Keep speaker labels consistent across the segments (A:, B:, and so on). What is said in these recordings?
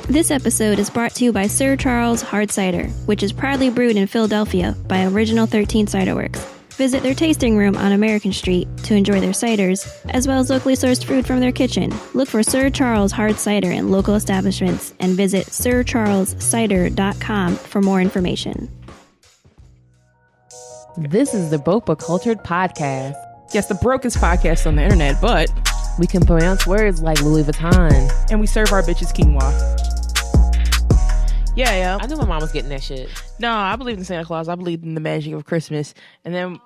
A: This episode is brought to you by Sir Charles Hard Cider, which is proudly brewed in Philadelphia by Original 13 Cider Works. Visit their tasting room on American Street to enjoy their ciders, as well as locally sourced food from their kitchen. Look for Sir Charles Hard Cider in local establishments and visit sircharlescider.com for more information.
B: This is the Broke But Cultured podcast.
C: Yes, the brokest podcast on the internet, but
B: we can pronounce words like Louis Vuitton.
C: And we serve our bitches quinoa. Yeah.
B: I knew my mom was getting that shit.
C: No, I believe in Santa Claus. I believe in the magic of Christmas. And then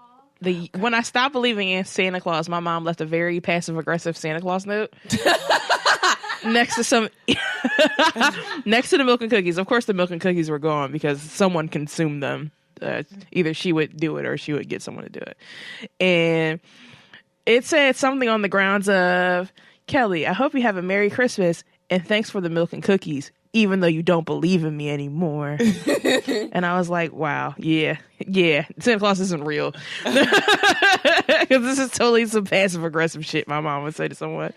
C: when I stopped believing in Santa Claus, my mom left a very passive-aggressive Santa Claus note next to the milk and cookies. Of course, the milk and cookies were gone because someone consumed them. Either she would do it or she would get someone to do it. And it said something on the grounds of, Kelly, I hope you have a Merry Christmas and thanks for the milk and cookies, even though you don't believe in me anymore. And I was like, wow, yeah, Santa Claus isn't real. Because this is totally some passive aggressive shit my mom would say to someone.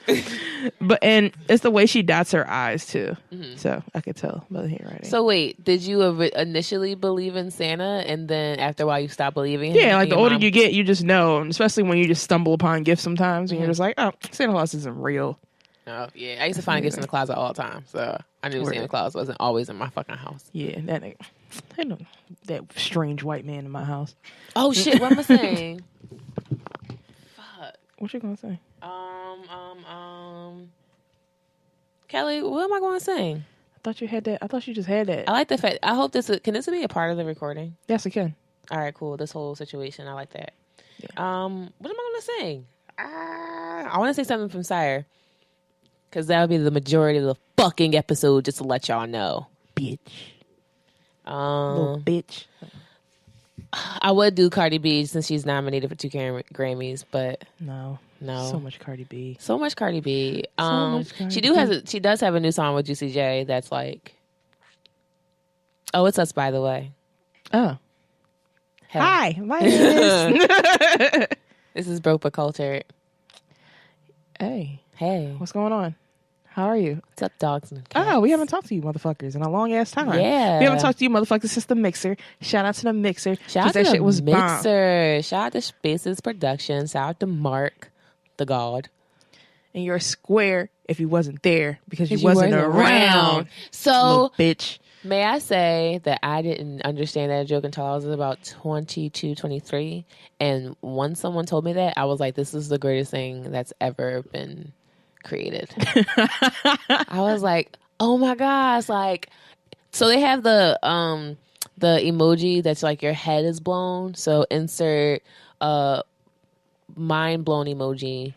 C: And it's the way she dots her eyes too. Mm-hmm. So I could tell by the handwriting.
B: So wait, did you initially believe in Santa and then after a while you stopped believing in him?
C: Yeah, like the older you get, you just know. And especially when you just stumble upon gifts sometimes and you're just like, oh, Santa Claus isn't real.
B: Oh, yeah. I used to find gifts in the closet all the time. So I knew Santa Claus wasn't always in my fucking house.
C: Yeah, that strange white man in my house.
B: Oh, shit. What am I saying? Fuck.
C: What you gonna say?
B: Kelly, what am I going to say?
C: I thought you had that. I thought you just had that.
B: I like the fact. I hope can this be a part of the recording?
C: Yes, it can.
B: All right, cool. This whole situation. I like that. Yeah. What am I going to say? I want to say something from Sire. Because that would be the majority of the fucking episode, just to let y'all know.
C: Bitch. Little bitch.
B: I would do Cardi B since she's nominated for 2 Grammys, but...
C: No. So much Cardi B.
B: So much Cardi B. She does have a new song with Juicy J that's like... Oh, it's us, by the way.
C: Oh.
B: Hey.
C: Hi, my name is...
B: This is Broke But Cultured.
C: Hey.
B: What's
C: going on? How are you?
B: What's up, dogs and cats?
C: Oh, we haven't talked to you motherfuckers in a long ass time.
B: Yeah.
C: We haven't talked to you motherfuckers since the mixer. Shout out to the mixer.
B: Shout out to the mixer. Shout out to Spaces Productions. Shout out to Mark, the God.
C: And you're a square if you wasn't there because you wasn't around.
B: So,
C: little bitch.
B: May I say that I didn't understand that joke until I was about 22, 23. And once someone told me that, I was like, this is the greatest thing that's ever been created. I was like, oh my gosh. Like, so they have the emoji that's like your head is blown. So insert mind blown emoji.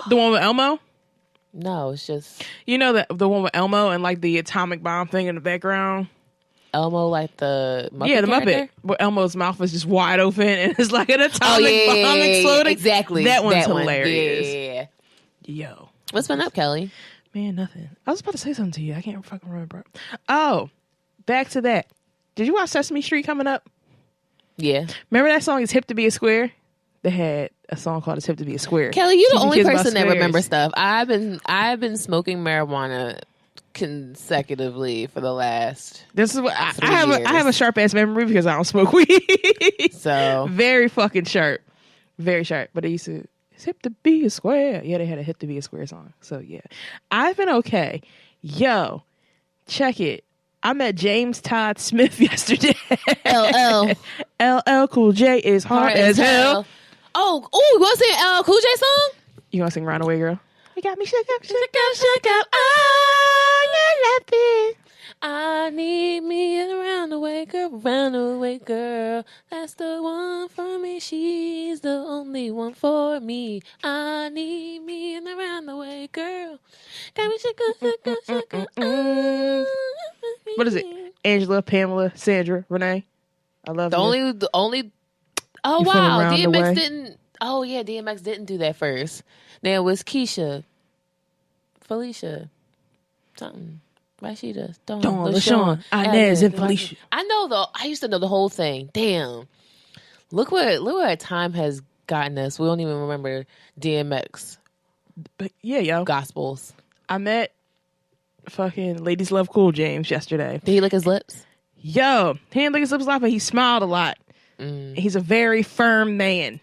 C: The one with Elmo?
B: No, it's just...
C: You know the one with Elmo and like the atomic bomb thing in the background?
B: Elmo, like the Muppet
C: Yeah, the
B: character?
C: Muppet. Where Elmo's mouth is just wide open and it's like an atomic bomb exploding.
B: Exactly.
C: That one's hilarious.
B: Yeah.
C: Yo.
B: What's been up, Kelly?
C: Man, nothing. I was about to say something to you. I can't fucking remember. Oh, back to that. Did you watch Sesame Street coming up?
B: Yeah.
C: Remember that song, It's Hip to Be a Square? They had a song called It's Hip to Be a Square.
B: Kelly, you're the only person that remembers stuff. I've been smoking marijuana consecutively for the last
C: This is what I have a sharp ass memory because I don't smoke weed.
B: So
C: very fucking sharp. Very sharp. But they used to, it's hip to be a square. Yeah, they had a hip to be a square song. So yeah. I've been okay. Yo, check it. I met James Todd Smith yesterday.
B: LL.
C: LL Cool J is hard as hell.
B: Oh, you want to sing LL Cool J song?
C: You want to sing Runaway Girl? You got me shook up, shook up, shook up. Oh, you're laughing.
B: I need me a roundaway girl. That's the one for me. She's the only one for me. I need me a roundaway girl. Got me shook up.
C: What is it? Angela, Pamela, Sandra, Renee. I love
B: the only. Oh
C: you
B: wow, DMX didn't. Oh yeah, DMX didn't do that first. Then it was Keisha, Felicia, something. Rashida, Dawn, LaShawn,
C: Inez, and Felicia.
B: I used to know the whole thing. Damn. Look where time has gotten us. We don't even remember DMX.
C: But yeah, yo.
B: Gospels.
C: I met fucking Ladies Love Cool James yesterday.
B: Did he lick his lips?
C: Yo, he didn't lick his lips a lot, but he smiled a lot. He's a very firm man.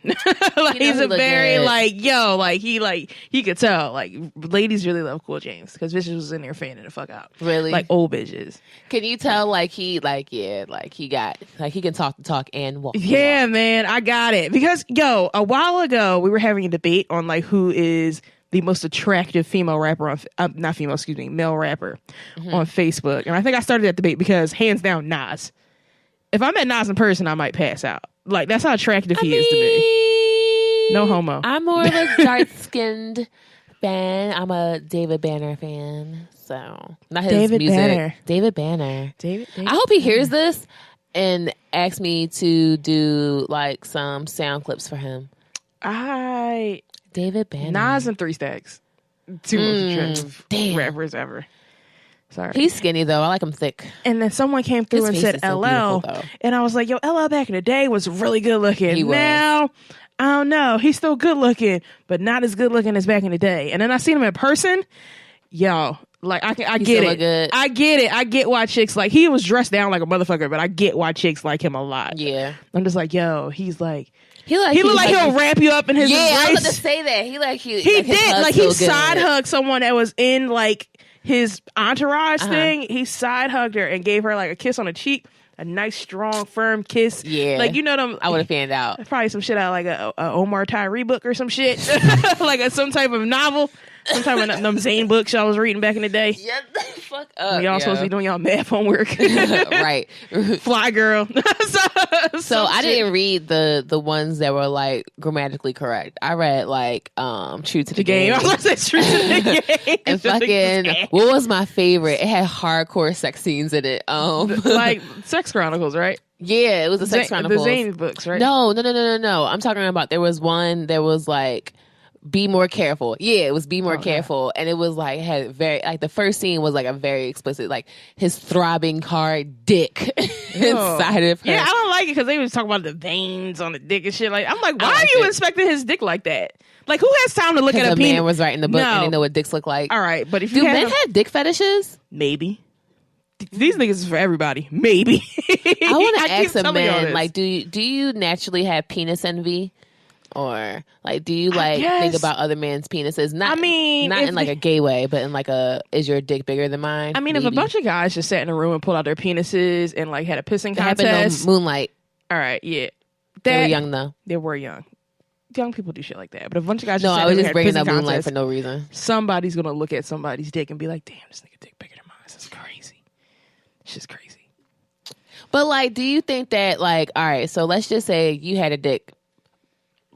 C: Like he's a very
B: good.
C: like yo, like he could tell. Like ladies really love Cool James because bitches was in there fanning the fuck out.
B: Really?
C: Like old bitches.
B: Can you tell he can talk the talk and walk?
C: Yeah, man, I got it. Because yo, a while ago we were having a debate on like who is the most attractive female rapper on male rapper on Facebook. And I think I started that debate because hands down Nas. If I met Nas in person, I might pass out. Like, that's how attractive he is to me. No homo.
B: I'm more of a dark-skinned fan. I'm a David Banner fan. So, not his
C: David
B: music.
C: Banner.
B: David Banner.
C: David
B: I hope he hears this and asks me to do, like, some sound clips for him. David Banner.
C: Nas and 3 Stacks. Two most attractive rappers ever. Sorry.
B: He's skinny, though. I like him thick.
C: And then someone came through and said
B: so
C: LL. And I was like, yo, LL back in the day was really good looking.
B: He was.
C: Now, I don't know. He's still good looking, but not as good looking as back in the day. And then I seen him in person. Yo, like, I get it.
B: Good.
C: I get it. I get why chicks, like, he was dressed down like a motherfucker, but I get why chicks like him a lot.
B: Yeah.
C: I'm just like, yo, he's like,
B: he looked like
C: he'll wrap you up in his embrace.
B: I was about to say that. He
C: did. Like, he side hugged someone that was in, like, his entourage thing. He side hugged her and gave her like a kiss on the cheek, a nice, strong, firm kiss.
B: Yeah,
C: like you know them.
B: I would have fanned out.
C: Probably some shit out like a Omar Tyree book or some shit, like some type of novel, some type of them Zane books I was reading back in the day.
B: Yeah, fuck up.
C: Y'all supposed to be doing y'all math homework,
B: right?
C: Fly girl.
B: So I didn't read the ones that were like grammatically correct. I read like True to the Game.
C: I was gonna say True to the Game.
B: And fucking what was my favorite? It had hardcore sex scenes in it.
C: Like Sex Chronicles, right?
B: Yeah, it was a Sex Chronicles.
C: The Zane books, right?
B: No. I'm talking about there was one that was like Be More Careful. Yeah, it was Be More Careful. And it was like, had very, like the first scene was like a very explicit, like his throbbing hard dick inside of her.
C: Yeah, I don't like it because they was talking about the veins on the dick and shit. Like, I'm like, why are you inspecting his dick like that? Like, who has time to look at a penis?
B: Man was writing the book and they know what dicks look like.
C: All right, but if
B: do men have dick fetishes?
C: Maybe. These niggas is for everybody. Maybe.
B: I want to ask a man, like, do you naturally have penis envy? Or like, do you like think about other men's penises? Not in like a gay way, but in like is your dick bigger than mine?
C: I mean, if a bunch of guys just sat in a room and pulled out their penises and like had a pissing contest,
B: happened on Moonlight.
C: All right, yeah,
B: they were young though.
C: They were young. Young people do shit like that, but a bunch of guys.
B: I was just bringing up Moonlight for no reason.
C: Somebody's gonna look at somebody's dick and be like, "Damn, this nigga dick bigger than mine. This is crazy. It's just crazy."
B: But like, do you think that like, all right, so let's just say you had a dick.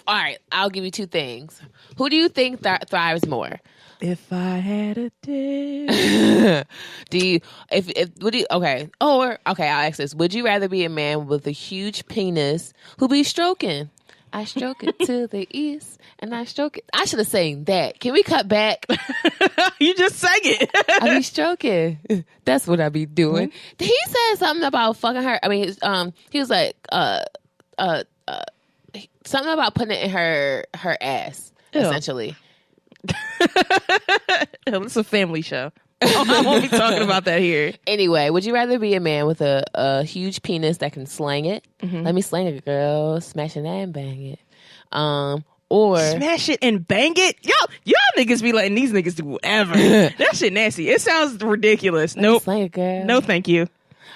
B: All right, I'll give you two things. Who do you think thrives more?
C: If I had a dick.
B: I'll ask this. Would you rather be a man with a huge penis who be stroking? I stroke it to the east and I stroke it. I should have sang that. Can we cut back?
C: You just sang it.
B: I be stroking. That's what I be doing. Mm-hmm. He said something about fucking her. I mean, he was like, something about putting it in her ass, essentially.
C: It's a family show. I won't be talking about that here.
B: Anyway, would you rather be a man with a huge penis that can slang it? Mm-hmm. Let me slang it, girl. Smash it and bang it. Or
C: smash it and bang it? Y'all niggas be letting these niggas do whatever. That shit nasty. It sounds ridiculous. Nope.
B: Slang it, girl.
C: No, thank you.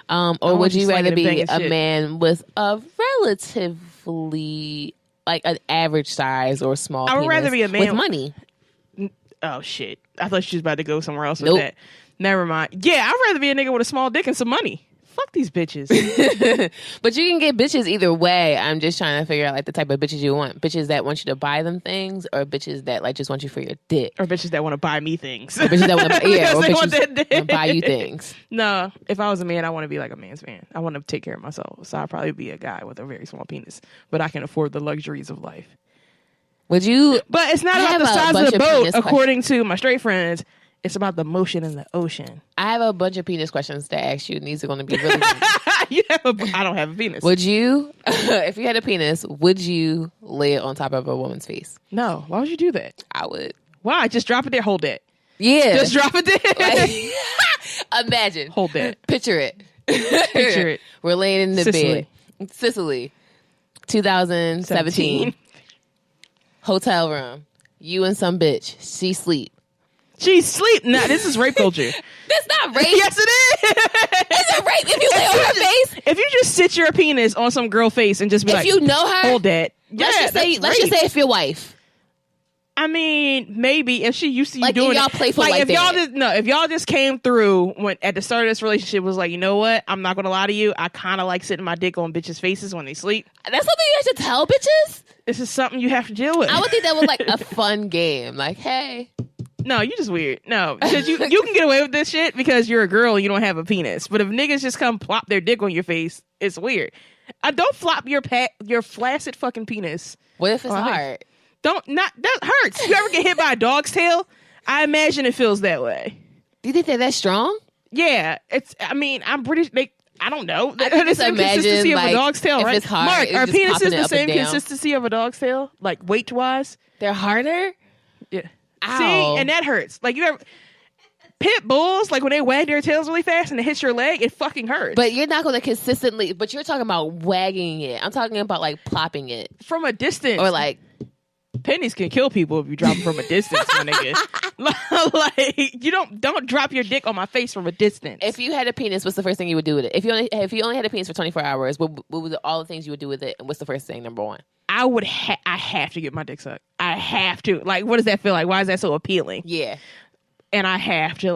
B: Or would you rather be a man with a relatively like an average size or small penis?
C: I would rather be a man
B: with money.
C: Oh shit! I thought she was about to go somewhere else with that. Never mind. Yeah, I'd rather be a nigga with a small dick and some money. Fuck these bitches.
B: But you can get bitches either way. I'm just trying to figure out like the type of bitches you want. Bitches that want you to buy them things, or bitches that like just want you for your dick,
C: or bitches that want to buy me things.
B: Or bitches that want to or bitches want to buy you things.
C: No, if I was a man, I want to be like a man's man. I want to take care of myself. So I'd probably be a guy with a very small penis, but I can afford the luxuries of life.
B: Would you?
C: But it's not about the size of the boat, according to my straight friends. It's about the motion in the ocean.
B: I have a bunch of penis questions to ask you, and these are going to be really
C: I don't have a penis.
B: Would you, if you had a penis, would you lay it on top of a woman's face?
C: No. Why would you do that?
B: I would.
C: Why? Just drop it there, hold it.
B: Yeah.
C: Just drop a dick.
B: Like, imagine.
C: Hold that.
B: Picture it.
C: Picture it.
B: We're laying in the
C: Sicily.
B: bed. Sicily. 2017. Hotel room. You and some bitch. She sleep.
C: She's sleep. Nah, this is rape culture.
B: That's not rape.
C: Yes, it is.
B: It's a rape if you lay on her face.
C: If you just sit your penis on some girl face and just be
B: If
C: like,
B: you know her,
C: hold that.
B: let's just say it's your wife.
C: I mean, maybe if she used to you
B: Like,
C: doing
B: if y'all
C: it.
B: playful like
C: if
B: that.
C: if y'all just came through when at the start of this relationship was like, you know what? I'm not gonna lie to you. I kind of like sitting my dick on bitches' faces when they sleep.
B: That's something you have to tell bitches.
C: This is something you have to deal with.
B: I would think that was like a fun game. Like, hey,
C: No, you just weird. No, because you can get away with this shit because you're a girl and you don't have a penis. But if niggas just come plop their dick on your face, it's weird. Don't flop your flaccid fucking penis.
B: what if it's
C: Oh,
B: hard?
C: That hurts. You ever get hit by a dog's tail? I imagine it feels that way.
B: Do you think they're that strong?
C: Yeah, I'm British. I don't know.
B: I can
C: the
B: just
C: same
B: imagine,
C: consistency of
B: like,
C: a dog's tail,
B: if
C: right?
B: it's hard,
C: Mark,
B: it's
C: are
B: just popping
C: penises
B: it
C: the
B: up and
C: same
B: down.
C: consistency of a dog's tail, like weight wise?
B: They're harder.
C: Yeah.
B: Ow.
C: See, and that hurts. Like you ever pit bulls, like when they wag their tails really fast and it hits your leg, it fucking hurts.
B: But you're not going to consistently. But you're talking about wagging it. I'm talking about like plopping it
C: from a distance,
B: or like.
C: pennies can kill people if you drop them from a distance, my nigga. Like you don't drop your dick on my face from a distance.
B: If you had a penis, what's the first thing you would do with it? If you only had a penis for 24 hours, what would all the things you would do with it? And what's the first thing? Number one.
C: I would. I have to get my dick sucked. I have to. Like, what does that feel like? Why is that so appealing?
B: Yeah.
C: And I have to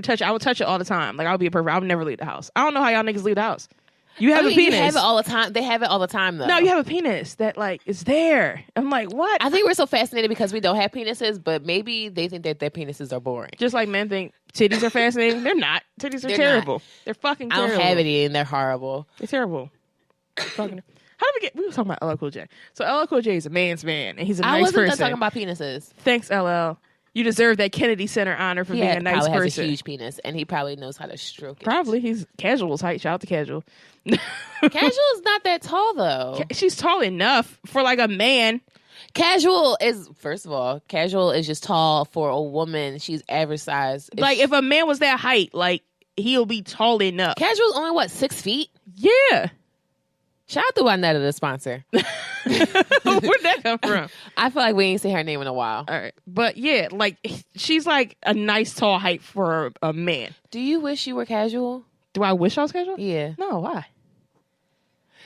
C: touch it. I would touch it all the time. Like I would be a pervert. I would never leave the house. I don't know how y'all niggas leave the house. You have a penis.
B: You have it all the time. They have it all the time, though.
C: No, you have a penis that like is there. I'm like, what?
B: I think we're so fascinated because we don't have penises, but maybe they think that their penises are boring.
C: Just like men think titties are fascinating. They're not. Titties are terrible. They're fucking terrible.
B: I don't have any, and they're horrible.
C: They're terrible. Fucking. How did we were talking about LL Cool J. So LL Cool J is a man's man, and he's a nice person.
B: I wasn't talking about penises.
C: Thanks, LL. You deserve that Kennedy Center honor for being a nice
B: probably
C: person.
B: Has a huge penis, and he probably knows how to stroke it.
C: Probably. He's Casual's height. Shout out to Casual.
B: Casual is not that tall, though.
C: She's tall enough for like a man.
B: Casual is, first of all, Casual is just tall for a woman. She's average size.
C: Like if a man was that height, like he'll be tall enough.
B: Casual's only, what, 6 feet?
C: Yeah.
B: Shout out to Wynetta, the sponsor.
C: Where'd that come from?
B: I feel like we ain't seen her name in a while.
C: All right. But yeah, like she's like a nice tall height for a man.
B: Do you wish you were Casual?
C: Do I wish I was Casual?
B: Yeah.
C: No, why?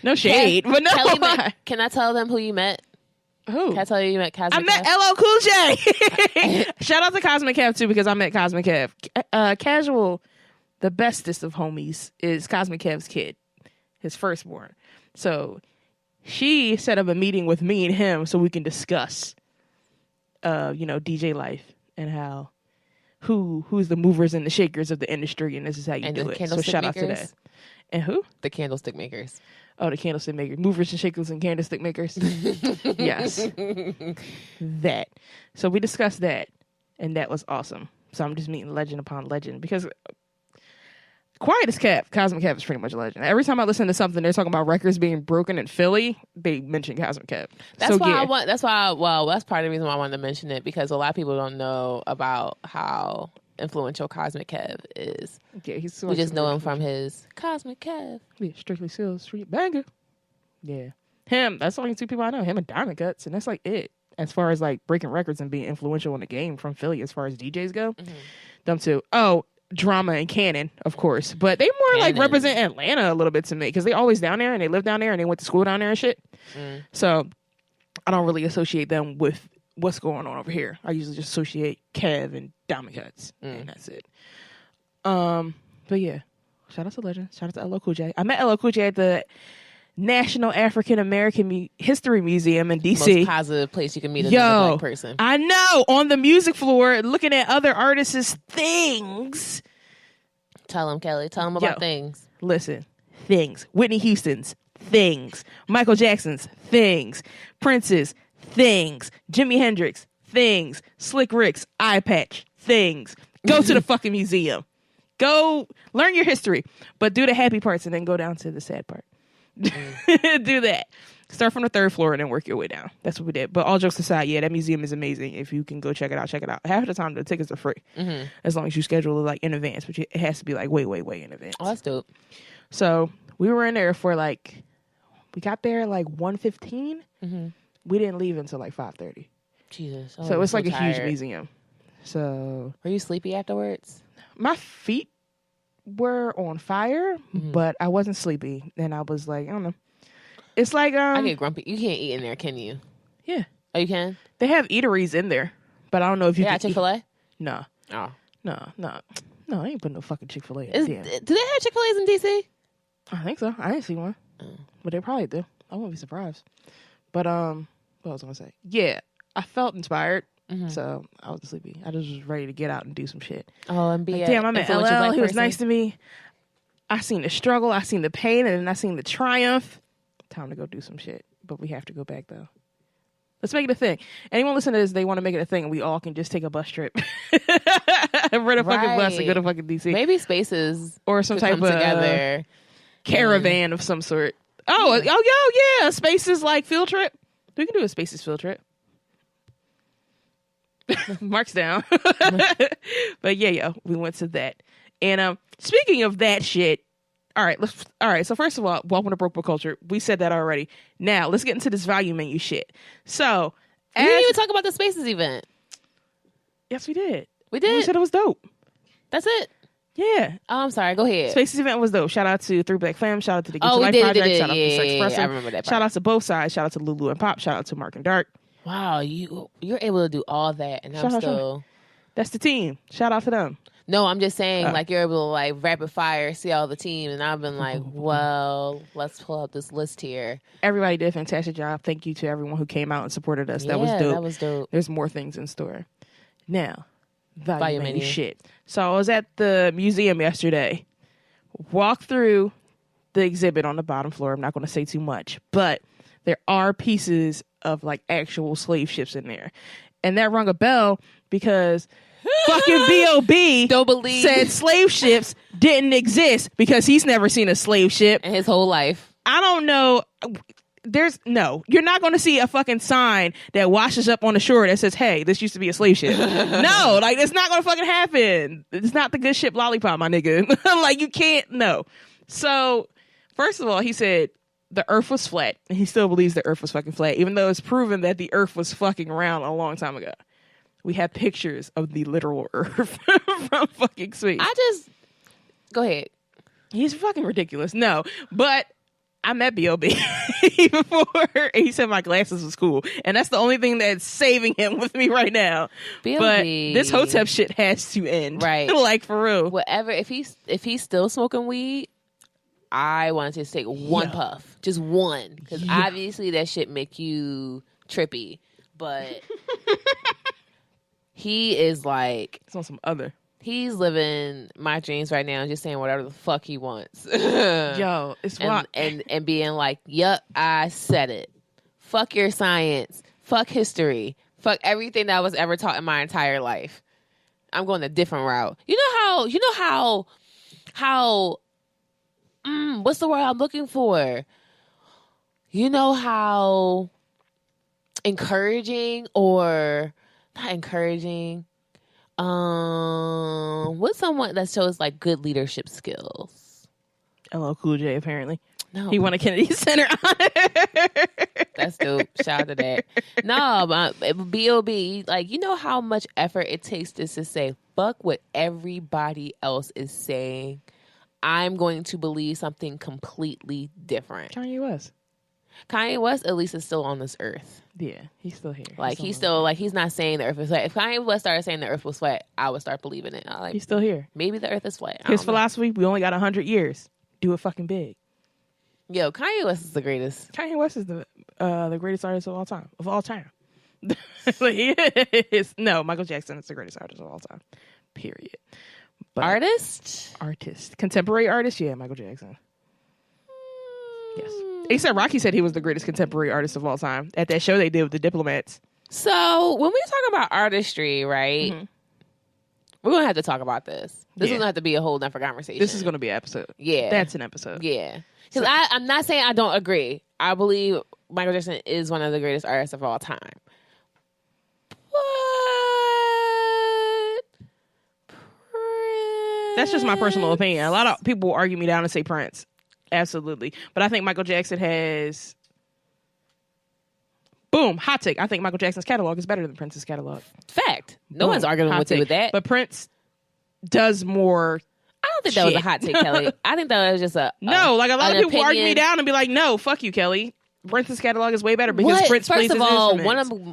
C: No shade. But no,
B: Kelly
C: why?
B: Can I tell them who you met?
C: Who?
B: Can I tell you met Cosmic
C: I met
B: Kev?
C: LL Cool J. Shout out to Cosmic Kev too, because I met Cosmic Kev. Casual, the bestest of homies, is Cosmic Kev's kid, his firstborn. So she set up a meeting with me and him so we can discuss, DJ life and how who's the movers and the shakers of the industry, and this is how you do it. So shout out to that. And who?
B: The candlestick makers.
C: Oh, the candlestick makers, movers and shakers and candlestick makers. Yes, that. So we discussed that, and that was awesome. So I'm just meeting legend upon legend because. Quiet as kept. Cosmic Kev is pretty much a legend. Every time I listen to something, they're talking about records being broken in Philly. They mention Cosmic Kev.
B: That's why that's part of the reason why I wanted to mention it, because a lot of people don't know about how influential Cosmic Kev is.
C: Yeah, he's.
B: We just know him from his Cosmic Kev.
C: Yeah, Strictly Sealed Street Banger. Yeah, him. That's the only two people I know. Him and Diamond Cuts, and that's like it as far as like breaking records and being influential in the game from Philly as far as DJs go. Mm-hmm. Them two. Oh. Drama and Cannon, of course, but they more like represent Atlanta a little bit to me because they always down there and they live down there and they went to school down there and shit. So I don't really associate them with what's going on over here. I usually just associate Kev and Diamond Cuts, and that's it. But yeah, shout out to Legend. Shout out to LL Cool J. I met LL Cool J at the National African American History Museum in DC.
B: Most positive place you can meet another black person.
C: I know, on the music floor, looking at other artists' things.
B: Tell them, Kelly. Tell them about things.
C: Listen, things. Whitney Houston's things. Michael Jackson's things. Prince's things. Jimi Hendrix things. Slick Rick's eye patch things. Go to the fucking museum. Go learn your history, but do the happy parts and then go down to the sad part. Do that. Start from the 3rd floor and then work your way down. That's what we did. But all jokes aside, yeah, that museum is amazing. If you can go check it out, check it out. Half the time the tickets are free, as long as you schedule it like in advance. But it has to be like way in advance.
B: Oh, that's dope.
C: So we were in there for like, we got there like 1:15. We didn't leave until like 5:30.
B: Jesus.
C: So it was like a
B: tired.
C: huge museum. So
B: were you sleepy afterwards?
C: my feet were on fire, but I wasn't sleepy. And I was like, I don't know. It's like
B: I get grumpy. You can't eat in there, can you?
C: Yeah.
B: Oh, you can?
C: They have eateries in there, but I don't know if you
B: got Chick-fil-A?
C: No.
B: Oh.
C: No, I ain't putting no fucking Chick-fil-A in.
B: Do they have Chick-fil-A's in D.C.?
C: I think so. I didn't see one. But they probably do. I wouldn't be surprised. But what was I going to say? Yeah, I felt inspired, so I wasn't sleepy. I just was ready to get out and do some shit.
B: Oh, and be
C: like, damn, I'm at LL. He was nice to me. I seen the struggle. I seen the pain, and then I seen the triumph. Time to go do some shit. But we have to go back, though. Let's make it a thing. Anyone listen to this, they want to make it a thing, and we all can just take a bus trip. Rent a fucking bus and go to fucking DC.
B: Maybe Spaces
C: or some type of
B: together.
C: Caravan of some sort. Oh, yeah. Spaces like field trip. We can do a Spaces field trip. Mark's down. But yeah, we went to that. And speaking of that shit, all right. So first of all, welcome to Broke Book Culture. We said that already. Now let's get into this value menu shit. So
B: we didn't even talk about the Spaces event.
C: Yes, we did.
B: We did.
C: We said it was dope.
B: That's it.
C: Yeah.
B: Oh, I'm sorry. Go ahead.
C: Spaces event was dope. Shout out to 3 Black Fam. Shout out to the Get Your Life Project. Shout out to Sex Presser.
B: I remember that part.
C: Shout out to both sides. Shout out to Lulu and Pop. Shout out to Mark and Dark.
B: Wow, you're able to do all that, and I'm still.
C: That's the team. Shout out to them.
B: No, I'm just saying, like, you're able to, like, rapid fire, see all the team, and I've been like, well, let's pull up this list here.
C: Everybody did a fantastic job. Thank you to everyone who came out and supported us. That was dope.
B: That was dope.
C: There's more things in store. Now, value menu shit. So I was at the museum yesterday. Walked through the exhibit on the bottom floor. I'm not going to say too much, but there are pieces of, like, actual slave ships in there. And that rung a bell because fucking B.O.B.
B: don't believe
C: said slave ships didn't exist because he's never seen a slave ship
B: in his whole life.
C: I don't know. You're not going to see a fucking sign that washes up on the shore that says, hey, this used to be a slave ship. No, like, it's not going to fucking happen. It's not the good ship Lollipop, my nigga. Like, you can't, no. So, first of all, he said the earth was flat, and he still believes the earth was fucking flat, even though it's proven that the earth was fucking round a long time ago. We have pictures of the literal earth from fucking space.
B: Go ahead.
C: He's fucking ridiculous. No, but I met B.O.B. before, and he said my glasses was cool. And that's the only thing that's saving him with me right now.
B: B.O.B.
C: But this Hotep shit has to end.
B: Right.
C: Like, for real.
B: Whatever. If he's still smoking weed, I want to just take one puff. Just one. Because obviously that shit make you trippy. But he is like...
C: It's on some other...
B: He's living my dreams right now and just saying whatever the fuck he wants.
C: Yo, it's wild.
B: And being like, yup, I said it. Fuck your science. Fuck history. Fuck everything that was ever taught in my entire life. I'm going a different route. You know how what's the word I'm looking for? You know how encouraging or not encouraging, what's someone that shows like good leadership skills?
C: LL Cool J, apparently.
B: No,
C: he won a Kennedy Center honor.
B: That's dope. Shout out to that. No, but B.O.B., like, you know how much effort it takes just to say, fuck what everybody else is saying. I'm going to believe something completely different.
C: Kanye
B: West, at least, is still on this earth.
C: Yeah, he's still here.
B: Like, he's not saying the earth is flat. If Kanye West started saying the earth was flat, I would start believing it. Like,
C: he's still here.
B: Maybe the earth is flat.
C: His philosophy, we only got 100 years. Do it fucking big.
B: Yo, Kanye West is the greatest.
C: Kanye West is the greatest artist of all time. Like, he is. No, Michael Jackson is the greatest artist of all time. Period. But
B: artist?
C: Contemporary artist? Yeah, Michael Jackson. Yes. Except Rocky said he was the greatest contemporary artist of all time at that show they did with the Diplomats.
B: So when we talk about artistry, right, we're going to have to talk about this. This is going to have to be a whole different conversation.
C: This is going to be an episode.
B: Yeah.
C: That's an episode.
B: Yeah. Because I'm not saying I don't agree. I believe Michael Jackson is one of the greatest artists of all time. But Prince...
C: That's just my personal opinion. A lot of people argue me down and say Prince. Absolutely. But I think Michael Jackson has... Boom, hot take. I think Michael Jackson's catalog is better than Prince's catalog.
B: Fact. No one's arguing with you with that.
C: But Prince does more...
B: I don't think that was a hot take, Kelly. I think that was just a
C: no. Like a lot of people
B: opinion.
C: argue me down and be like, "No, fuck you, Kelly. Prince's catalog is way better because Prince plays his instruments.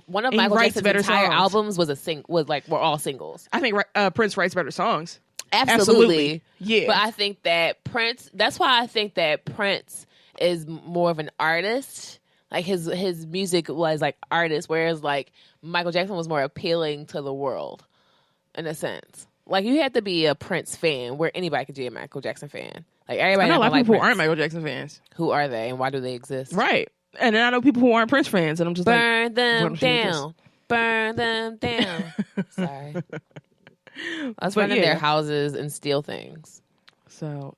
B: one of Michael Jackson's entire albums was were all singles.
C: I think Prince writes better songs.
B: Absolutely.
C: Yeah.
B: But I think that Prince. That's why I think that Prince is more of an artist. Like his music was like artist, whereas like Michael Jackson was more appealing to the world, in a sense. Like, you have to be a Prince fan, where anybody could be a Michael Jackson fan. Like, everybody.
C: I know a lot of people who
B: Prince.
C: aren't Michael Jackson fans.
B: Who are they, and why do they exist?
C: Right. And then I know people who aren't Prince fans, and I'm just
B: burn them down. Burn them down. Sorry. Let's run in their houses and steal things.
C: So,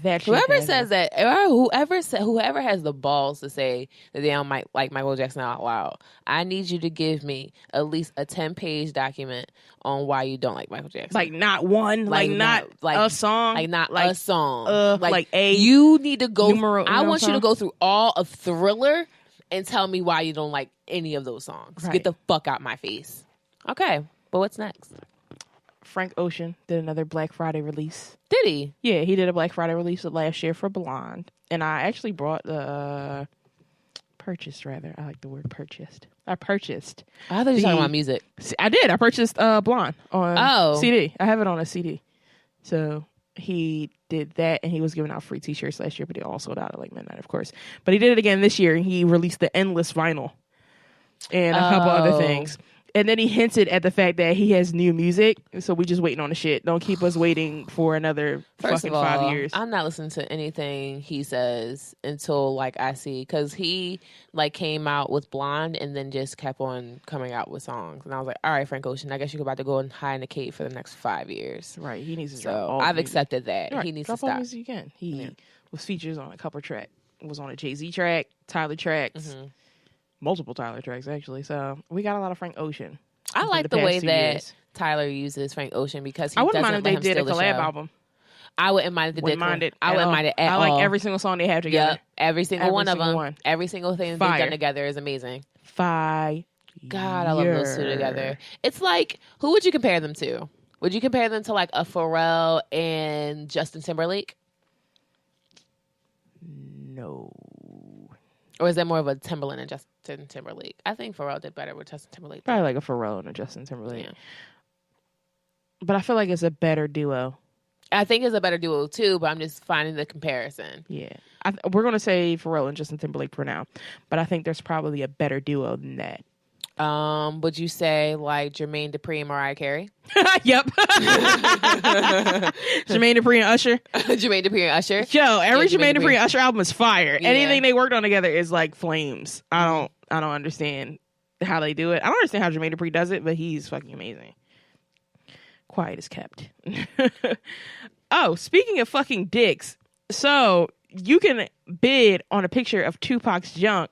C: that
B: whoever says that, whoever has the balls to say that they don't like Michael Jackson out loud, I need you to give me at least a 10-page document on why you don't like Michael Jackson.
C: Like not one, like not a song,
B: like not like a song,
C: like a.
B: You need to go. I want
C: song?
B: you to go through all of Thriller and tell me why you don't like any of those songs.
C: Right.
B: Get the fuck out my face. Okay, but what's next?
C: Frank Ocean did another Black Friday release.
B: Did he?
C: Yeah, he did a Black Friday release last year for Blonde. And I actually brought purchased, rather. I like the word purchased. I purchased.
B: I thought you were talking about music.
C: I did. I purchased Blonde on CD. I have it on a CD. So he did that, and he was giving out free t-shirts last year, but they all sold out at like midnight, of course. But he did it again this year, and he released the Endless vinyl and a couple other things. And then he hinted at the fact that he has new music, so we just waiting on the shit. Don't keep us waiting for another fucking 5 years.
B: I'm not listening to anything he says until like I see, because he like came out with Blonde and then just kept on coming out with songs, and I was like, all right, Frank Ocean, I guess you're about to go and hide in the cave for the next 5 years.
C: Right, he needs to.
B: So I've accepted that.
C: Right.
B: He needs
C: drop
B: to stop.
C: All music again. He was features on a couple tracks. Was on a Jay-Z track, Tyler tracks, multiple Tyler tracks actually. So we got a lot of Frank Ocean.
B: I like the way that Tyler uses Frank Ocean because he doesn't let him steal the show. I wouldn't mind if they did a collab album. I wouldn't mind if they did. I wouldn't mind it at all.
C: I like every single song they have together.
B: Yep, every single one of them. Every single thing they've done together is amazing.
C: Fire.
B: God, I love those two together. It's like, who would you compare them to? Would you compare them to like a Pharrell and Justin Timberlake?
C: No.
B: Or is that more of a Timberland and Justin Timberlake? I think Pharrell did better with Justin Timberlake.
C: Probably like a Pharrell and a Justin Timberlake. Yeah. But I feel like it's a better duo.
B: I think it's a better duo too, but I'm just finding the comparison.
C: Yeah. We're going to say Pharrell and Justin Timberlake for now. But I think there's probably a better duo than that.
B: Would you say like Jermaine Dupri and Mariah Carey?
C: Yep. Jermaine Dupri and Usher.
B: Jermaine Dupri and Usher.
C: Yo, every Jermaine Dupri and Usher album is fire. Yeah. Anything they worked on together is like flames. I don't understand how they do it. I don't understand how Jermaine Dupri does it, but he's fucking amazing. Quiet is kept. Oh, speaking of fucking dicks, so you can bid on a picture of Tupac's junk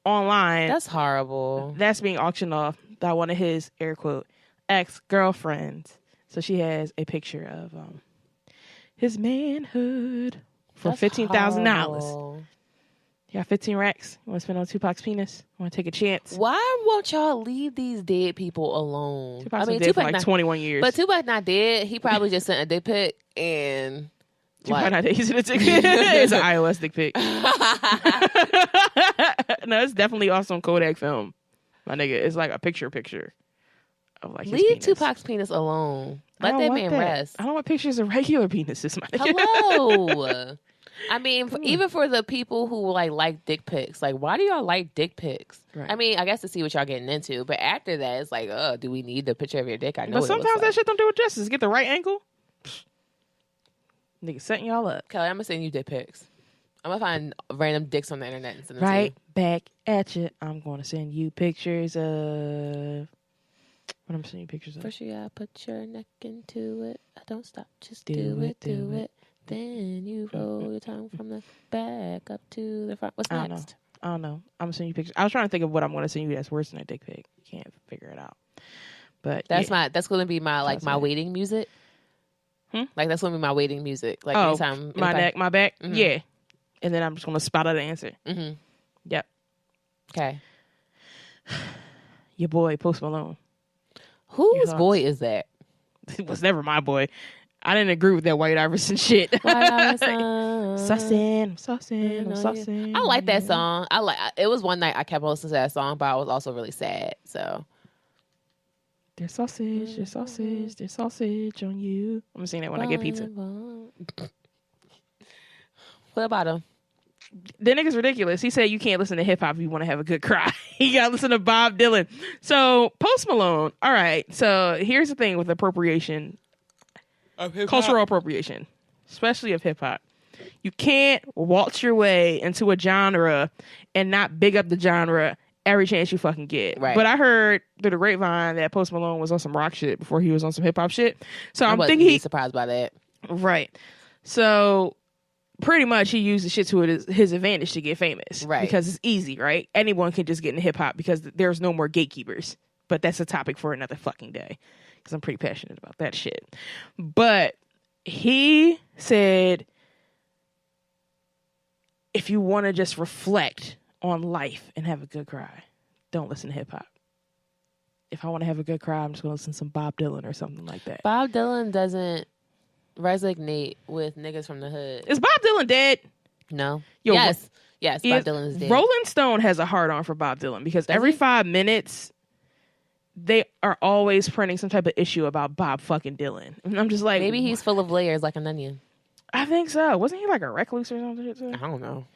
C: online.
B: That's horrible.
C: That's being auctioned off by one of his, air quote, ex-girlfriends. So she has a picture of his manhood for $15,000. You got 15 racks. You want to spend on Tupac's penis? Want to take a chance?
B: Why won't y'all leave these dead people alone?
C: Tupac's been dead for like 21 years.
B: But Tupac not dead. He probably just sent a dick pic and...
C: Tupac not dead. He's a dick pic. It's an iOS dick pic. No, it's definitely off some Kodak film. My nigga, it's like a picture of like his
B: leave
C: penis.
B: Tupac's penis alone. Let that man rest.
C: I don't want pictures of regular penises, my nigga.
B: Hello. I mean, even for the people who like dick pics, like, why do y'all like dick pics? Right. I mean, I guess to see what y'all getting into, but after that, it's like, oh, do we need the picture of your dick? I know.
C: But sometimes that shit don't do it justice. Get the right angle. Nigga setting y'all up.
B: Kelly, I'm gonna send you dick pics. I'm gonna find random dicks on the internet and send them
C: right
B: to you.
C: Back at you. I'm gonna send you pictures of. What I'm sending you pictures of?
B: First you gotta put your neck into it. Don't stop, just do it. Then you roll your tongue from the back up to the front. What's next?
C: I don't know. I'm gonna send you pictures. I was trying to think of what I'm gonna send you that's worse than a dick pic. Can't figure it out. But
B: that's gonna be my my waiting music. Like that's gonna be my waiting music. Like anytime
C: my back. Mm-hmm. Yeah. And then I'm just gonna spout out the answer.
B: Mm-hmm.
C: Yep.
B: Okay.
C: Your boy Post Malone.
B: Whose boy is that?
C: It was never my boy. I didn't agree with that White Iverson shit. Sussin.
B: I like that song. It was one night I kept listening to that song, but I was also really sad. So
C: there's sausage on you. I'm gonna sing that when I get pizza.
B: What about him?
C: The nigga's ridiculous. He said you can't listen to hip hop if you want to have a good cry. You gotta listen to Bob Dylan. So Post Malone. All right. So here's the thing with appropriation, cultural appropriation, especially of hip hop. You can't waltz your way into a genre and not big up the genre every chance you fucking get.
B: Right.
C: But I heard through the grapevine that Post Malone was on some rock shit before he was on some hip hop shit. So I'm thinking
B: he's surprised by that.
C: Right. So pretty much he used the shit to his advantage to get famous.
B: Right.
C: Because it's easy, right? Anyone can just get into hip hop because there's no more gatekeepers. But that's a topic for another fucking day. Because I'm pretty passionate about that shit. But he said, if you want to just reflect on life and have a good cry, don't listen to hip hop. If I want to have a good cry, I'm just going to listen to some Bob Dylan or something like that.
B: Bob Dylan doesn't resonate with niggas from the hood.
C: Is Bob Dylan dead?
B: No. Yes, Bob Dylan is dead.
C: Rolling Stone has a hard on for Bob Dylan because every 5 minutes they are always printing some type of issue about Bob fucking Dylan. And I'm just like,
B: maybe he's full of layers like an onion.
C: I think so. Wasn't he like a recluse or something?
B: I don't know.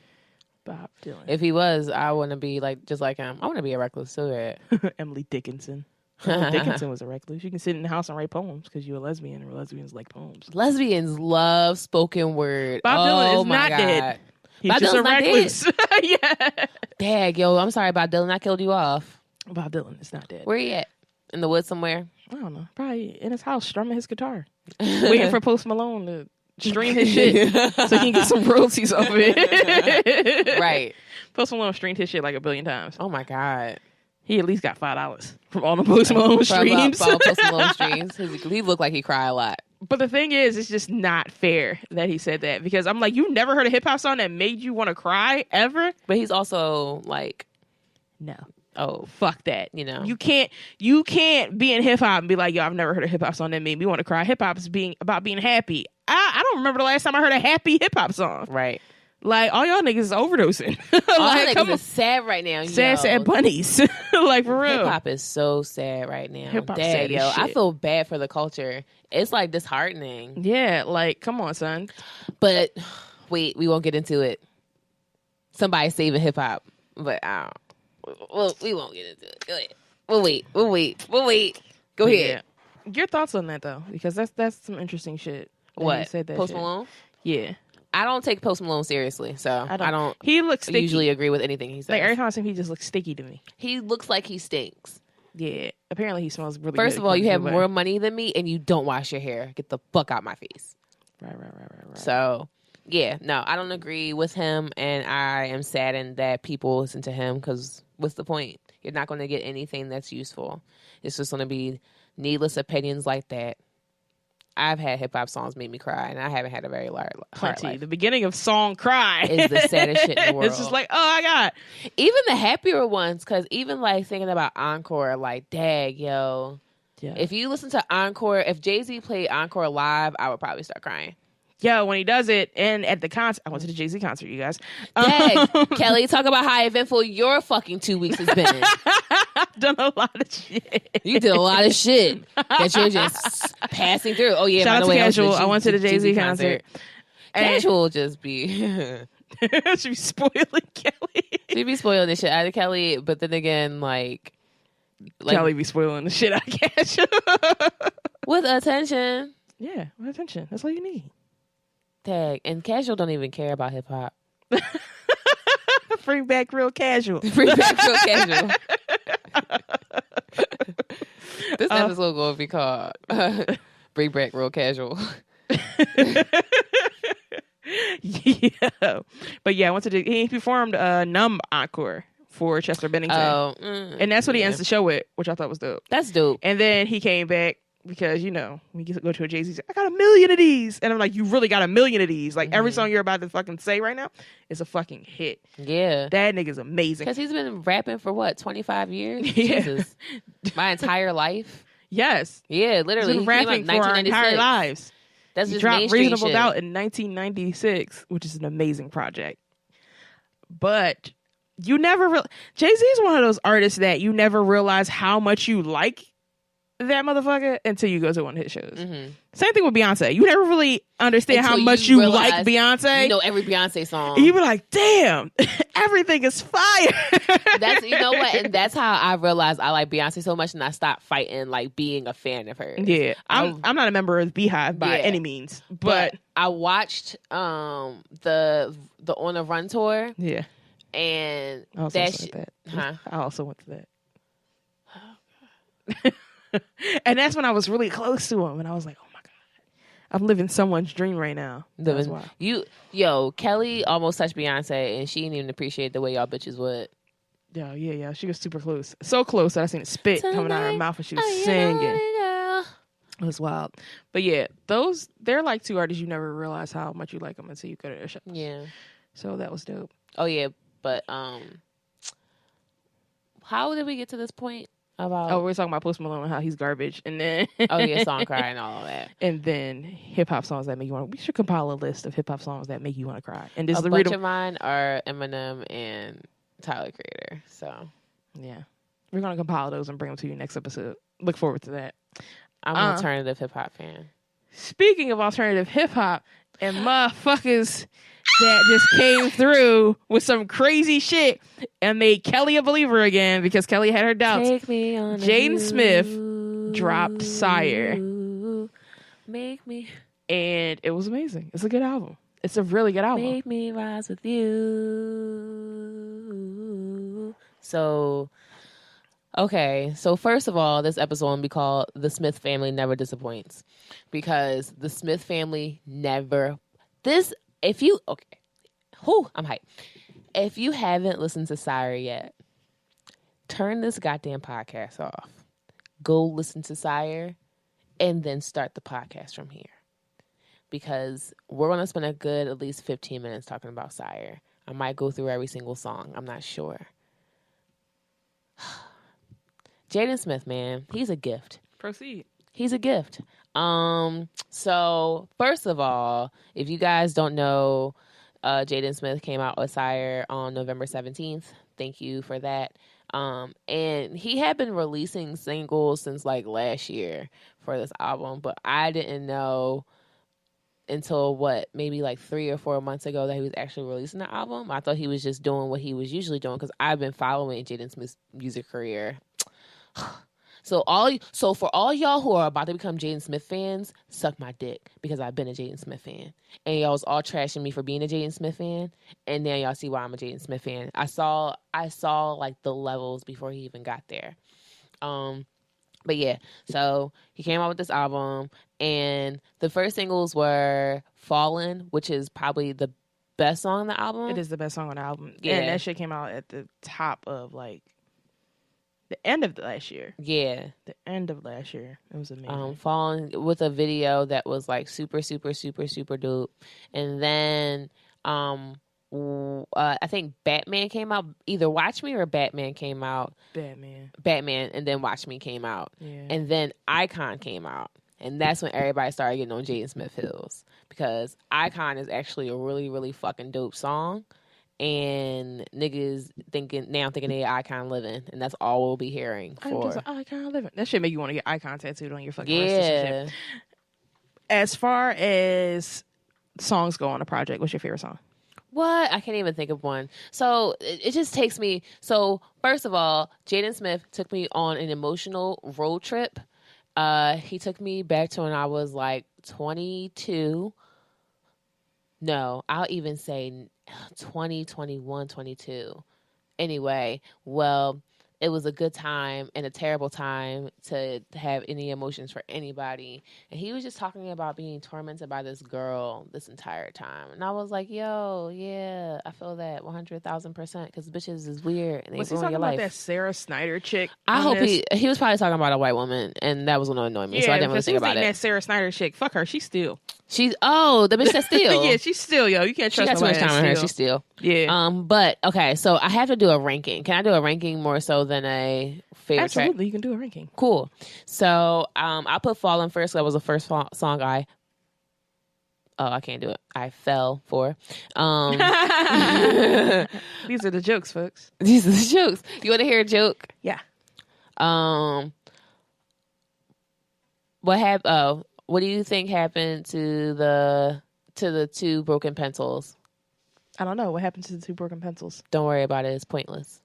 C: Bob Dylan.
B: If he was, I want to be like just like him. I want to be a recluse so bad.
C: Emily Dickinson. Dickinson was a recluse. You can sit in the house and write poems because you're a lesbian, and lesbians like poems.
B: Lesbians love spoken word.
C: Bob Dylan is not dead. He's
B: Bob
C: just
B: Dylan's
C: a recluse.
B: Yeah. Dag, yo, I'm sorry, Bob Dylan. I killed you off.
C: Bob Dylan is not dead.
B: Where he at? In the woods somewhere?
C: I don't know. Probably in his house strumming his guitar. Waiting for Post Malone to stream his shit so he can get some royalties off it.
B: Right.
C: Post Malone streamed his shit like 1 billion times.
B: Oh my God.
C: He at least got $5 from all the Post Malone streams.
B: From all Post Malone streams. He looked like he cried a lot.
C: But the thing is, it's just not fair that he said that because I'm like, you never heard a hip hop song that made you want to cry ever?
B: But he's also like,
C: no.
B: Oh,
C: fuck that.
B: You know,
C: you can't be in hip hop and be like, yo, I've never heard a hip hop song that made me want to cry. Hip hop is about being happy. I don't remember the last time I heard a happy hip hop song.
B: Right.
C: Like, all y'all niggas is overdosing.
B: All like, y'all niggas is sad right now.
C: Sad bunnies. Like, for real.
B: Hip hop is so sad right now.
C: Hip hop sad as shit.
B: I feel bad for the culture. It's like disheartening.
C: Yeah, like, come on, son.
B: But wait, we won't get into it. Somebody saving hip hop. But I don't. Well, we won't get into it. Go ahead. We'll wait. Go ahead.
C: Yeah. Your thoughts on that, though? Because that's some interesting shit.
B: What?
C: Said that
B: Post
C: shit.
B: Malone?
C: Yeah.
B: I don't take Post Malone seriously, so I don't
C: he looks sticky.
B: Usually agree with anything he says.
C: Like, every time I see him, he just looks sticky to me.
B: He looks like he stinks.
C: Yeah. Apparently, he smells really good.
B: First of all, you have more money than me, and you don't wash your hair. Get the fuck out my face.
C: Right.
B: So, yeah, no, I don't agree with him, and I am saddened that people listen to him, because what's the point? You're not going to get anything that's useful. It's just going to be needless opinions like that. I've had hip-hop songs make me cry, and I haven't had a very hard life.
C: The beginning of song cry
B: is the saddest shit in the world.
C: It's just like, oh, my God.
B: Even the happier ones, because even, like, thinking about Encore, like, dag, yo. Yeah. If you listen to Encore, if Jay-Z played Encore live, I would probably start crying.
C: Yo, when he does it, and at the concert, I went to the Jay-Z concert, you guys.
B: Dag, Kelly, talk about how eventful your fucking 2 weeks has been.
C: I've done a lot of shit.
B: You did a lot of shit that you're just passing through. Oh, yeah,
C: shout out to Casual. I went to the Jay-Z concert.
B: Casual just be...
C: She be spoiling Kelly.
B: She be spoiling the shit out of Kelly, but then again, like
C: Kelly be spoiling the shit out of Casual.
B: With attention.
C: Yeah, with attention. That's all you need.
B: Tag. And Casual don't even care about hip hop.
C: Bring back real Casual.
B: Bring back real Casual. This episode going to be called Bring Back Real Casual.
C: Yeah. But yeah, I went to he performed Numb Encore for Chester Bennington.
B: Oh,
C: and that's what he ends the show with, which I thought was dope.
B: That's dope.
C: And then he came back because, you know, we go to a Jay-Z, I got 1 million of these. And I'm like, you really got 1 million of these? Like, every song you're about to fucking say right now is a fucking hit.
B: Yeah.
C: That nigga's amazing.
B: Because he's been rapping for what, 25 years?
C: Yeah.
B: Jesus. My entire life.
C: Yes.
B: Yeah, literally.
C: He's been rapping for our entire lives.
B: That's
C: he
B: just
C: dropped
B: mainstream
C: Reasonable
B: shit.
C: Doubt in 1996, which is an amazing project. But you never Jay-Z is one of those artists that you never realize how much you like that motherfucker until you go to one of his shows.
B: Mm-hmm.
C: Same thing with Beyonce. You never really understand
B: Until
C: how much
B: you
C: you like Beyonce.
B: You know every Beyonce song.
C: And you be like, damn, everything is fire.
B: That's, you know what? And that's how I realized I like Beyonce so much, and I stopped fighting like being a fan of hers.
C: Yeah. I'm not a member of Beehive by any means. But
B: I watched the On the Run tour.
C: Yeah.
B: And
C: I also went to that.
B: Huh?
C: I also went to that. And that's when I was really close to him, and I was like, "Oh my god, I'm living someone's dream right now." That's wild.
B: Keli almost touched Beyonce, and she didn't even appreciate the way y'all bitches would.
C: Yeah. She was super close, so close that I seen it spit coming out of her mouth when she was singing. It was wild. But yeah, they're like two artists you never realize how much you like them until you go to their shows.
B: Yeah.
C: So that was dope.
B: Oh yeah, but how did we get to this point?
C: We're talking about Post Malone and how he's garbage, and then
B: Song Cry and all of that,
C: and then hip hop songs that make you want. We should compile a list of hip hop songs that make you want to cry. And this
B: a bunch of mine are Eminem and Tyler Creator. So
C: yeah, we're gonna compile those and bring them to you next episode. Look forward to that.
B: I'm an alternative hip hop fan.
C: Speaking of alternative hip hop and motherfuckers that just came through with some crazy shit and made Keli a believer again because Keli had her doubts.
B: Take me on
C: Jaden Smith dropped Sire.
B: Make me.
C: And it was amazing. It's a good album. It's a really good album.
B: Make me rise with you. So, okay. So first of all, this episode will be called The Smith Family Never Disappoints. Because the Smith family never... I'm hyped. If you haven't listened to Sire yet, turn this goddamn podcast off. Go listen to Sire, and then start the podcast from here. Because we're going to spend a good at least 15 minutes talking about Sire. I might go through every single song. I'm not sure. Jaden Smith, man, he's a gift.
C: Proceed.
B: He's a gift. So first of all, if you guys don't know, Jaden Smith came out with Sire on November 17th. Thank you for that. And he had been releasing singles since like last year for this album, but I didn't know until maybe like 3 or 4 months ago that he was actually releasing the album. I thought he was just doing what he was usually doing because I've been following Jaden Smith's music career. So for all y'all who are about to become Jaden Smith fans, suck my dick because I've been a Jaden Smith fan. And y'all was all trashing me for being a Jaden Smith fan. And now y'all see why I'm a Jaden Smith fan. I saw like the levels before he even got there. But yeah, so he came out with this album and the first singles were Fallen, which is probably the best song on the album.
C: It is the best song on the album.
B: Yeah.
C: And that shit came out at the top of like the end of last year.
B: Yeah.
C: The end of last year. It was amazing.
B: Fallen with a video that was like super, super, super, super dope. And then I think Batman came out. Either Watch Me or Batman came out. Batman and then Watch Me came out.
C: Yeah.
B: And then Icon came out. And that's when everybody started getting on Jaden Smith heels. Because Icon is actually a really, really fucking dope song. And niggas thinking they Icon living, and that's all we'll be hearing for.
C: Icon living. That shit make you want to get Icon tattooed on your fucking
B: wrist.
C: Yeah. As far as songs go on a project, what's your favorite song?
B: What? I can't even think of one. So it just takes me. So first of all, Jaden Smith took me on an emotional road trip. He took me back to when I was like 22. No, I'll even say 20, 21, 22. Anyway, well, it was a good time and a terrible time to have any emotions for anybody. And he was just talking about being tormented by this girl this entire time. And I was like, yo, yeah, I feel that 100,000% because bitches is weird and they
C: Was he
B: ruin
C: talking
B: your
C: about
B: life.
C: that Sarah Snyder chick?
B: I hope he was probably talking about a white woman, and that was going to annoy me, so I didn't really think about it.
C: That Sarah Snyder chick, fuck her, she's still.
B: The bitch that's still.
C: Yeah, she's still, yo. You can't trust
B: she got too much time on her. She's still.
C: Yeah.
B: But okay, so I have to do a ranking. Can I do a ranking more so than a favorite track?
C: Absolutely, you can do a ranking.
B: Cool. So I'll put Fallen first. That was the first song I can't do it. I fell for.
C: These are the jokes, folks.
B: These are the jokes. You want to hear a joke?
C: Yeah.
B: What do you think happened to the two broken pencils?
C: I don't know. What happened to the two broken pencils?
B: Don't worry about it. It's pointless.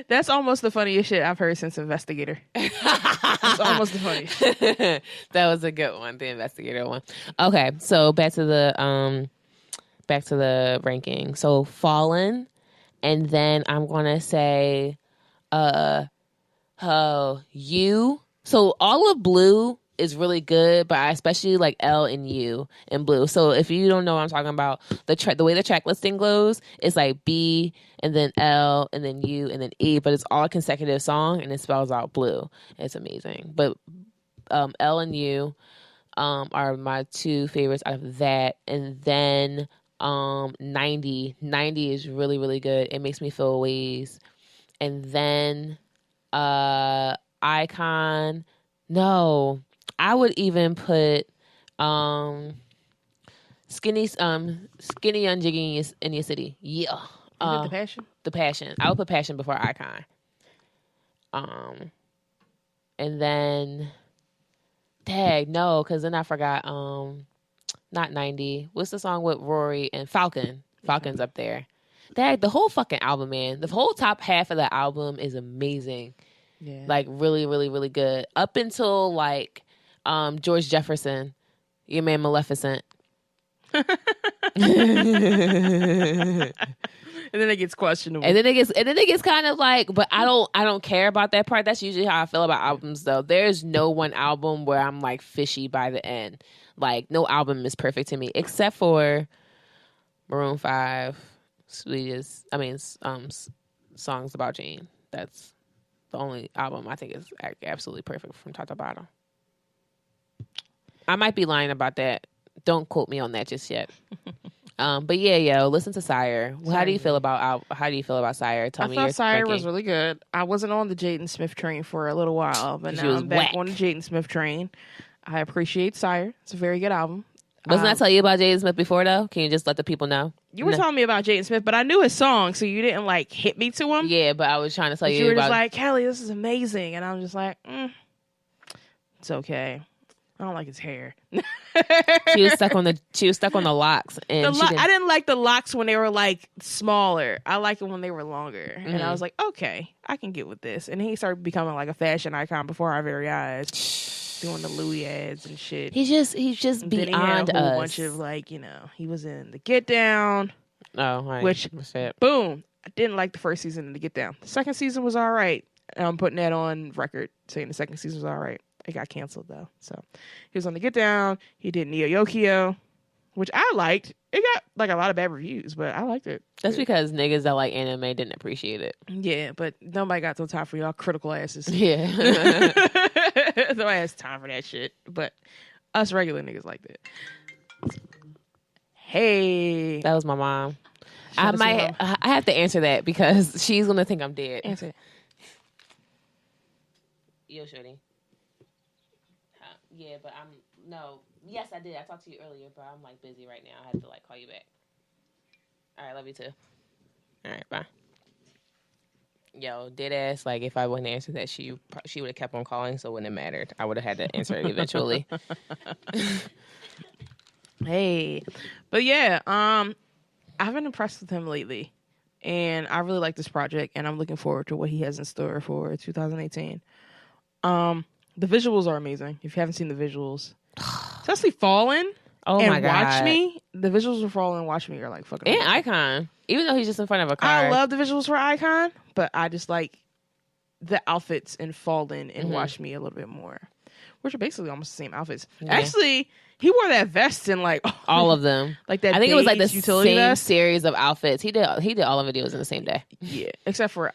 C: That's almost the funniest shit I've heard since Investigator. That's almost the funniest shit.
B: That was a good one, the Investigator one. Okay, so back to the ranking. So Fallen, and then I'm gonna say You. So all of Blue is really good, but I especially like L and U and Blue. So if you don't know what I'm talking about, the way the track listing goes, it's like B and then L and then U and then E, but it's all a consecutive song and it spells out Blue. It's amazing. But L and U are my two favorites out of that. And then 90 is really, really good. It makes me feel ways. And then Icon, no. I would even put Skinny Unjigging in Your City. Yeah.
C: The Passion?
B: The Passion. I would put Passion before Icon. And then no, because then I forgot not 90. What's the song with Rory and Falcon? Falcon's up there. The whole fucking album, man. The whole top half of the album is amazing. Yeah. Like really, really, really good. Up until like George Jefferson, your man Maleficent.
C: And then it gets questionable.
B: And then it gets kind of like, but I don't care about that part. That's usually how I feel about albums though. There's no one album where I'm like fishy by the end. Like no album is perfect to me except for Maroon 5, Songs About Jane. That's the only album I think is absolutely perfect from top to bottom. I might be lying about that. Don't quote me on that just yet. But yeah, listen to Sire. How do you feel about Sire? Tell me your
C: Sire
B: ranking.
C: was really good. I wasn't on the Jaden Smith train for a little while, but now I'm back on the Jaden Smith train. I appreciate Sire. It's a very good album.
B: Wasn't I tell you about Jaden Smith before though? Can you just let the people know?
C: You were telling me about Jaden Smith, but I knew his song, so you didn't like hit me to him.
B: Yeah, but I was trying to tell you.
C: You were just like, Kelly, this is amazing, and I'm just like, it's okay. I don't like his hair.
B: She was stuck on the locks, and
C: I didn't like the locks when they were like smaller. I liked it when they were longer, and I was like, okay, I can get with this. And he started becoming like a fashion icon before our very eyes, doing the Louis ads and shit.
B: He's just beyond
C: then he had a whole
B: us.
C: bunch of like, he was in the Get Down, which boom, I didn't like the first season of the Get Down. The second season was all right. I'm putting that on record, saying the second season was all right. It got canceled though. So he was on the Get Down. He did Neo Yokio, which I liked. It got like a lot of bad reviews, but I liked it.
B: That's because niggas that like anime didn't appreciate it.
C: Yeah, but nobody got no time for y'all critical asses.
B: Yeah.
C: Nobody has time for that shit. But us regular niggas like that. Hey.
B: That was my mom. I have to answer that because she's gonna think I'm dead.
C: Answer it.
B: Yo, shorty. Yeah, but yes, I did. I talked to you earlier, but I'm like busy right now. I have to like call you back. All right, love you too. All right, bye. Yo, dead ass. Like if I wouldn't answer that, she would have kept on calling, so it wouldn't have mattered. I would have had to answer it eventually.
C: Hey, but yeah, I've been impressed with him lately, and I really like this project, and I'm looking forward to what he has in store for 2018. The visuals are amazing. If you haven't seen the visuals, especially Fallen.
B: Oh
C: and
B: my God.
C: Watch Me, the visuals for Fallen and Watch Me are like fucking
B: And
C: amazing.
B: Icon. Even though he's just in front of a car.
C: I love the visuals for Icon, but I just like the outfits in Fallen and Watch Me a little bit more, which are basically almost the same outfits.
B: Yeah.
C: Actually, he wore that vest in like
B: all of them.
C: like that.
B: I think it was like the
C: utility
B: same
C: vest.
B: series of outfits. He did all of videos in the same day.
C: Yeah, except for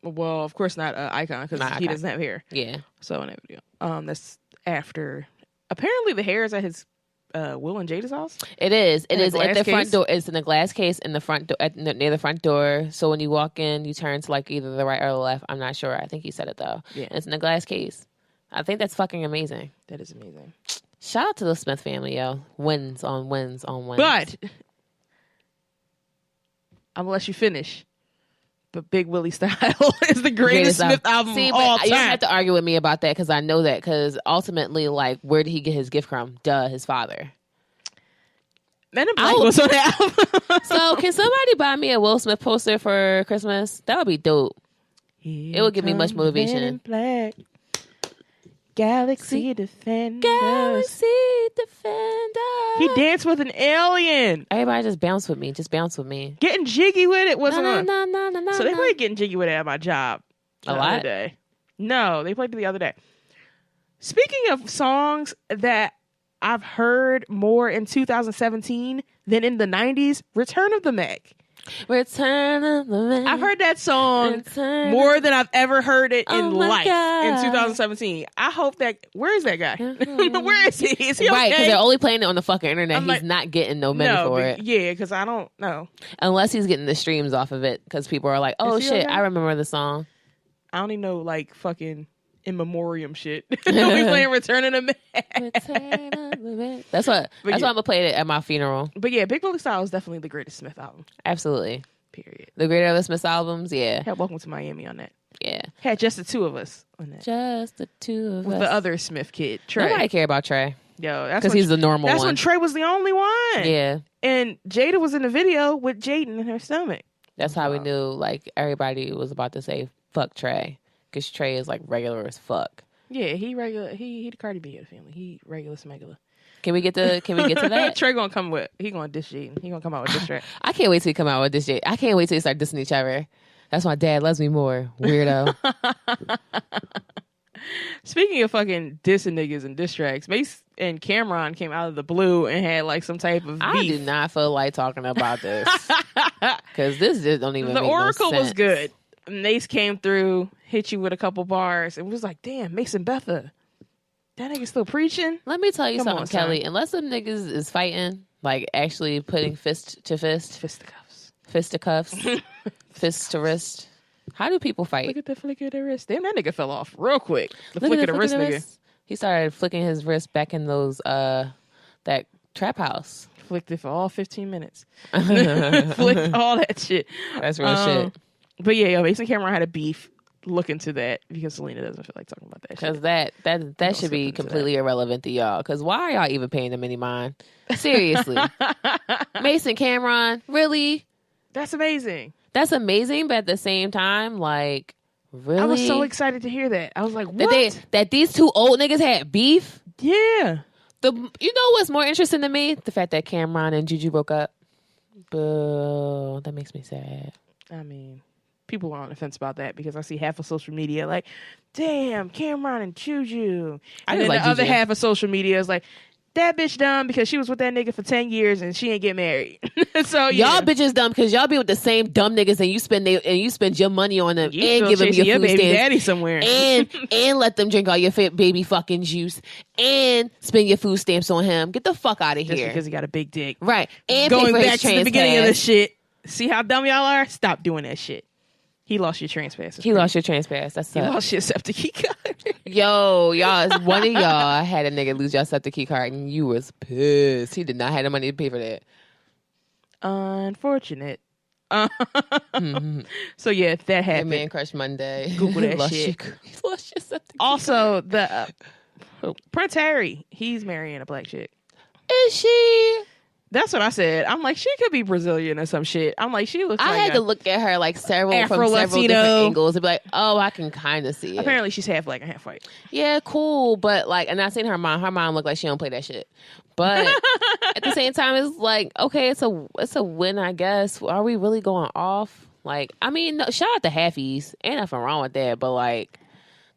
C: well, of course not Icon because he doesn't have hair.
B: Yeah.
C: So in that video, that's after. Apparently, the hair is at his Will and Jada's house.
B: It is. It is at the front
C: case?
B: door. It's in a glass case in the front door, near the front door. So when you walk in, you turn to like either the right or the left. I'm not sure. I think he said it though.
C: Yeah,
B: and it's in a glass case. I think that's fucking amazing.
C: that is amazing.
B: Shout out to the Smith family, yo. Wins on wins on wins.
C: But I'm gonna let you finish. But Big Willie Style is the greatest Smith album
B: See,
C: of all
B: but you don't
C: time.
B: have to argue with me about that because I know that. Because ultimately, like, where did he get his gift from? Duh, his father.
C: Men in Black was on that album.
B: So, can somebody buy me a Will Smith poster for Christmas? That would be dope. It would give me much motivation.
C: Men in Black. Galaxy Defender.
B: Galaxy Defender.
C: He danced with an alien.
B: Everybody just bounce with me. Just bounce with me.
C: Getting jiggy with it wasn't on.
B: No.
C: So they played Getting Jiggy with It at my job.
B: A
C: the
B: lot?
C: other day. No, they played it the other day. Speaking of songs that I've heard more in 2017 than in the 90s, Return of the Mac.
B: Return of the Mac.
C: I've heard that song more than I've ever heard it in life in 2017. I hope that... Where is that guy? Where is he? Is he
B: Right,
C: okay?
B: because they're only playing it on the fucking internet.
C: I'm
B: He's
C: like,
B: not getting no money for it.
C: Yeah, because I don't know.
B: Unless he's getting the streams off of it. Because people are like, oh
C: Is he
B: shit,
C: okay?
B: I remember the song.
C: I only know like fucking in memoriam shit. We playing Return of the Mac.
B: Return of the Mac. That's why
C: yeah.
B: I'm gonna play it at my funeral.
C: But yeah, Big Willie Style is definitely the greatest Smith album.
B: Absolutely.
C: Period.
B: The Greater of the Smith albums, yeah.
C: Had Welcome to Miami on that.
B: Yeah.
C: Had just the two of us on that.
B: Just the two of
C: With
B: us.
C: the other Smith kid, Trey.
B: Nobody care about Trey.
C: Yo, that's
B: Because
C: when-
B: he's the normal
C: That's
B: one.
C: when Trey was the only one.
B: Yeah.
C: And Jada was in the video with Jaden in her stomach.
B: That's how we knew, like, everybody was about to say, fuck Trey. Because Trey is, like, regular as fuck.
C: Yeah, he regular. He the Cardi B of the family. He regular smegula.
B: Can we get to that?
C: Trey gonna come with. He gonna diss Jaden. He gonna come out with this track.
B: I can't wait till he come out with this shit. I can't wait till they start dissing each other. That's why Dad loves me more. Weirdo.
C: Speaking of fucking dissing niggas and diss tracks, Mace and Cameron came out of the blue and had like some type of beef.
B: I do not feel like talking about this. Because this just don't even
C: The
B: make
C: Oracle
B: no
C: was
B: sense.
C: good. Mace came through, hit you with a couple bars, and was like, damn, Mace and Betha. That nigga still preaching?
B: Let me tell you
C: Come
B: something,
C: on, son.
B: Kelly. Unless them niggas is fighting, like actually putting fist to fist,
C: Fisticuffs.
B: fisticuffs, fist to wrist. How do people fight?
C: Look at the flick of the wrist. Damn, that nigga fell off real quick. The
B: Look
C: flick
B: at
C: of the wrist nigga.
B: He started flicking his wrist back in those that trap house.
C: Flicked it for all 15 minutes. Flicked all that shit.
B: That's real shit.
C: But yeah, Mace and Cameron had a beef. Look into that because Selena doesn't feel like talking about that
B: Because
C: shit.
B: that should be completely irrelevant to y'all. Because why are y'all even paying them any mind? Seriously. Mason Cameron, really?
C: That's amazing.
B: That's amazing, but at the same time, like, really?
C: I was so excited to hear that. I was like, what?
B: That these two old niggas had beef?
C: Yeah.
B: You know what's more interesting to me? The fact that Cameron and Juju broke up. Boo. That makes me sad.
C: I mean, people are on the fence about that because I see half of social media like, damn, Cameron and Juju.
B: I
C: And then
B: just like
C: the other
B: Juju.
D: half of social media is like, that bitch dumb because she was with that nigga for 10 years and she ain't get married. So yeah.
B: Y'all bitches dumb because y'all be with the same dumb niggas and you spend your money on them
C: You
B: and
C: still
B: give them
C: chasing
B: your food
C: baby
B: stamps
C: daddy somewhere.
B: and let them drink all your baby fucking juice and spend your food stamps on him. Get the fuck out of
C: Just
B: here.
C: because he got a big dick.
B: Right. And pay
C: Going
B: for his
C: back to the
B: trans
C: beginning of
B: pass.
C: this shit. See how dumb y'all are? Stop doing that shit. He lost your trans pass.
B: He lost your trans pass. That's
C: You
B: up.
C: lost your septic key card.
B: Yo, y'all, one of y'all had a nigga lose your septic key card and you was pissed. He did not have the money to pay for that.
C: Unfortunate. So yeah, that
B: That
C: happened.
B: man crushed Monday.
C: Google that
B: Lost
C: shit.
B: He lost your septic key
C: Also, the Prince Harry, he's marrying a black chick.
B: card. Is she?
C: That's what I said. I'm like, she could be Brazilian or some shit. I'm like, she looks
B: I
C: like
B: had to look at her like several
C: Afro-Latino.
B: different angles and be like, oh, I can kind of see it.
C: Apparently, she's half black and half white.
B: Yeah, cool. But like, and I seen her mom. Her mom looked like she don't play that shit. But at the same time, it's like, okay, it's a win, I guess. Are we really going off? Like, I mean, no, shout out to Halfies. Ain't nothing wrong with that. But like,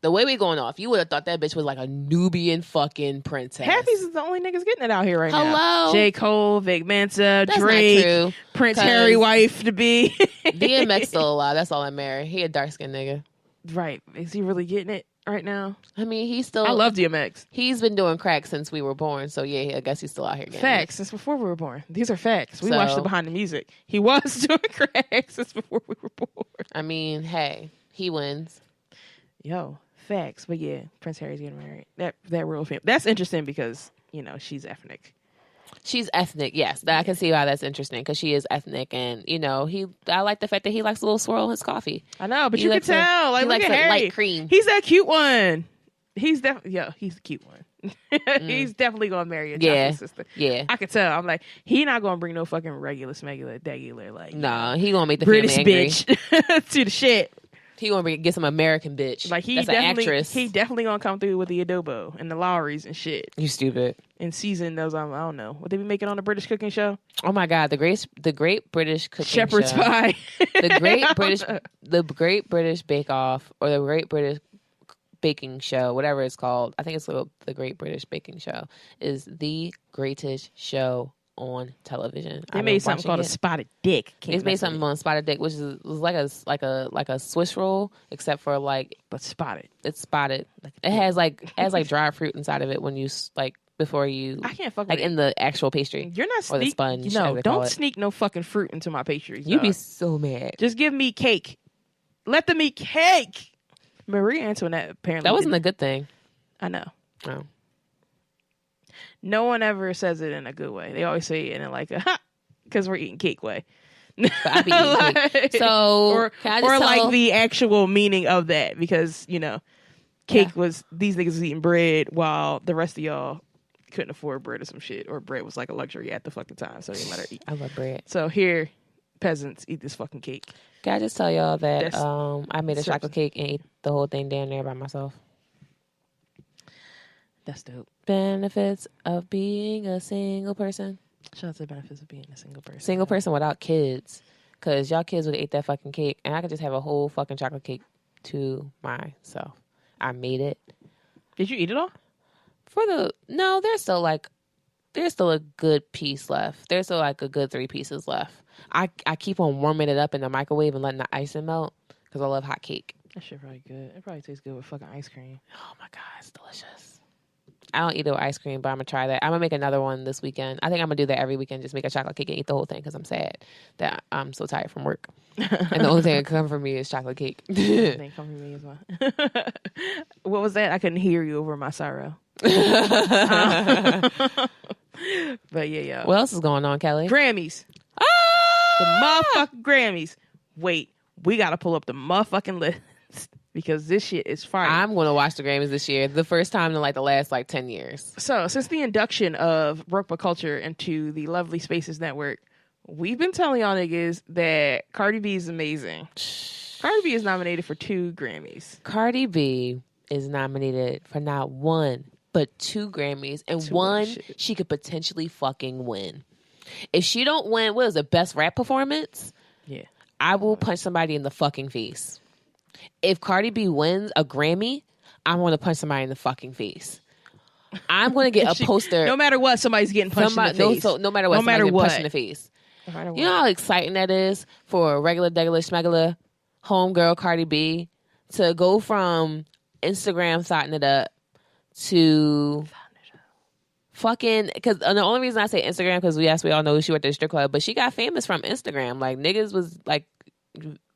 B: the way we going off, you would have thought that bitch was like a Nubian fucking princess.
C: Halfies is the only niggas getting it out here right now.
B: Hello?
C: J. Cole, Vic Mensa,
B: That's
C: Drake,
B: not true,
C: Prince
B: 'cause
C: Harry wife to be.
B: DMX still alive. That's all that matters. He a dark skinned nigga.
C: Right. Is he really getting it right now?
B: I mean, he's still.
C: I love DMX.
B: He's been doing crack since we were born. So yeah, I guess he's still out here getting
C: Facts. Since before we were born. These are facts. We watched it behind the music. He was doing crack since before we were born.
B: I mean, hey, he wins.
C: Yo, facts. But yeah, Prince Harry's getting married. That royal family. That's interesting because, she's ethnic.
B: She's ethnic, yes. I can see why that's interesting because she is ethnic, and I like the fact that he likes a little swirl in his coffee.
C: I know, but you can tell. Like,
B: he
C: look
B: likes
C: at Harry.
B: Light cream.
C: He's that cute one. He's definitely he's the cute one. He's definitely gonna marry a chocolate sister.
B: Yeah,
C: I could tell. I'm like, he not gonna bring no fucking regular, degular like.
B: Nah, he gonna make the
C: British
B: family angry.
C: bitch to the shit.
B: He gonna get some American bitch.
C: Like
B: that's an actress.
C: He definitely gonna come through with the adobo and the Lowrys and shit.
B: You stupid.
C: And season those. I don't know what they be making on the British cooking show.
B: Oh my god, the great British cooking
C: Shepherd's
B: show.
C: Pie.
B: the Great British Bake Off, or the Great British Baking Show, whatever it's called. I think it's the Great British Baking Show is the greatest show on television.
C: They made something called a spotted dick.
B: They made something on spotted dick, which was like a Swiss roll, except for
C: but spotted.
B: It's spotted. It has dried fruit inside of it when you before you.
C: I can't fuck
B: like
C: with
B: in the actual pastry.
C: You're not
B: or the sponge.
C: No, don't sneak no fucking fruit into my pastry.
B: You'd be so mad.
C: Just give me cake. Let them eat cake. Marie Antoinette apparently.
B: That wasn't a good thing.
C: I know.
B: Oh.
C: No one ever says it in a good way. They always say it in like a because we're eating cake way.
B: I be eating cake. So
C: or like the actual meaning of that because cake was these niggas was eating bread while the rest of y'all couldn't afford bread or some shit, or bread was like a luxury at the fucking time, so they let her eat.
B: I love bread.
C: So here, peasants eat this fucking cake.
B: Can I just tell y'all that I made a chocolate cake and ate the whole thing down there by myself.
C: That's dope.
B: Benefits of being a single person.
C: Shout out to the benefits of being a single person.
B: Single person without kids. Because y'all kids would have ate that fucking cake, and I could just have a whole fucking chocolate cake to myself. I made it.
C: Did you eat it all?
B: No, there's still a good piece left. There's still like a good 3 pieces left. I keep on warming it up in the microwave and letting the icing melt because I love hot cake.
C: That shit probably good. It probably tastes good with fucking ice cream.
B: Oh my god, it's delicious. I don't eat it with ice cream, but I'm gonna try that. I'm gonna make another one this weekend. I think I'm gonna do that every weekend. Just make a chocolate cake and eat the whole thing because I'm sad that I'm so tired from work, and the only thing that come from me is chocolate cake.
C: They come from me as well. What was that? I couldn't hear you over my sorrow. But yeah.
B: What else is going on, Kelly?
C: Grammys. The motherfucking Grammys. Wait, we gotta pull up the motherfucking list because this shit is fire.
B: I'm gonna watch the Grammys this year. The first time in the last 10 years.
C: So since the induction of Broke Culture into the Lovely Spaces Network, we've been telling y'all niggas that Cardi B is amazing. Cardi B is nominated for 2 Grammys.
B: Cardi B is nominated for not 1, but 2 Grammys, and 1 she could potentially fucking win. If she don't win, what is it, best rap performance?
C: Yeah.
B: I will punch somebody in the fucking face. If Cardi B wins a Grammy, I'm going to punch somebody in the fucking face. I'm going to get a poster.
C: No matter what, somebody's getting punched in the face.
B: No matter what, somebody's getting punched in the face.
C: No matter what.
B: You know how exciting that is for a regular, schmegular homegirl Cardi B to go from Instagram thotting it up to fucking, because the only reason I say Instagram because we all know she went to the strip club, but she got famous from Instagram. Like niggas was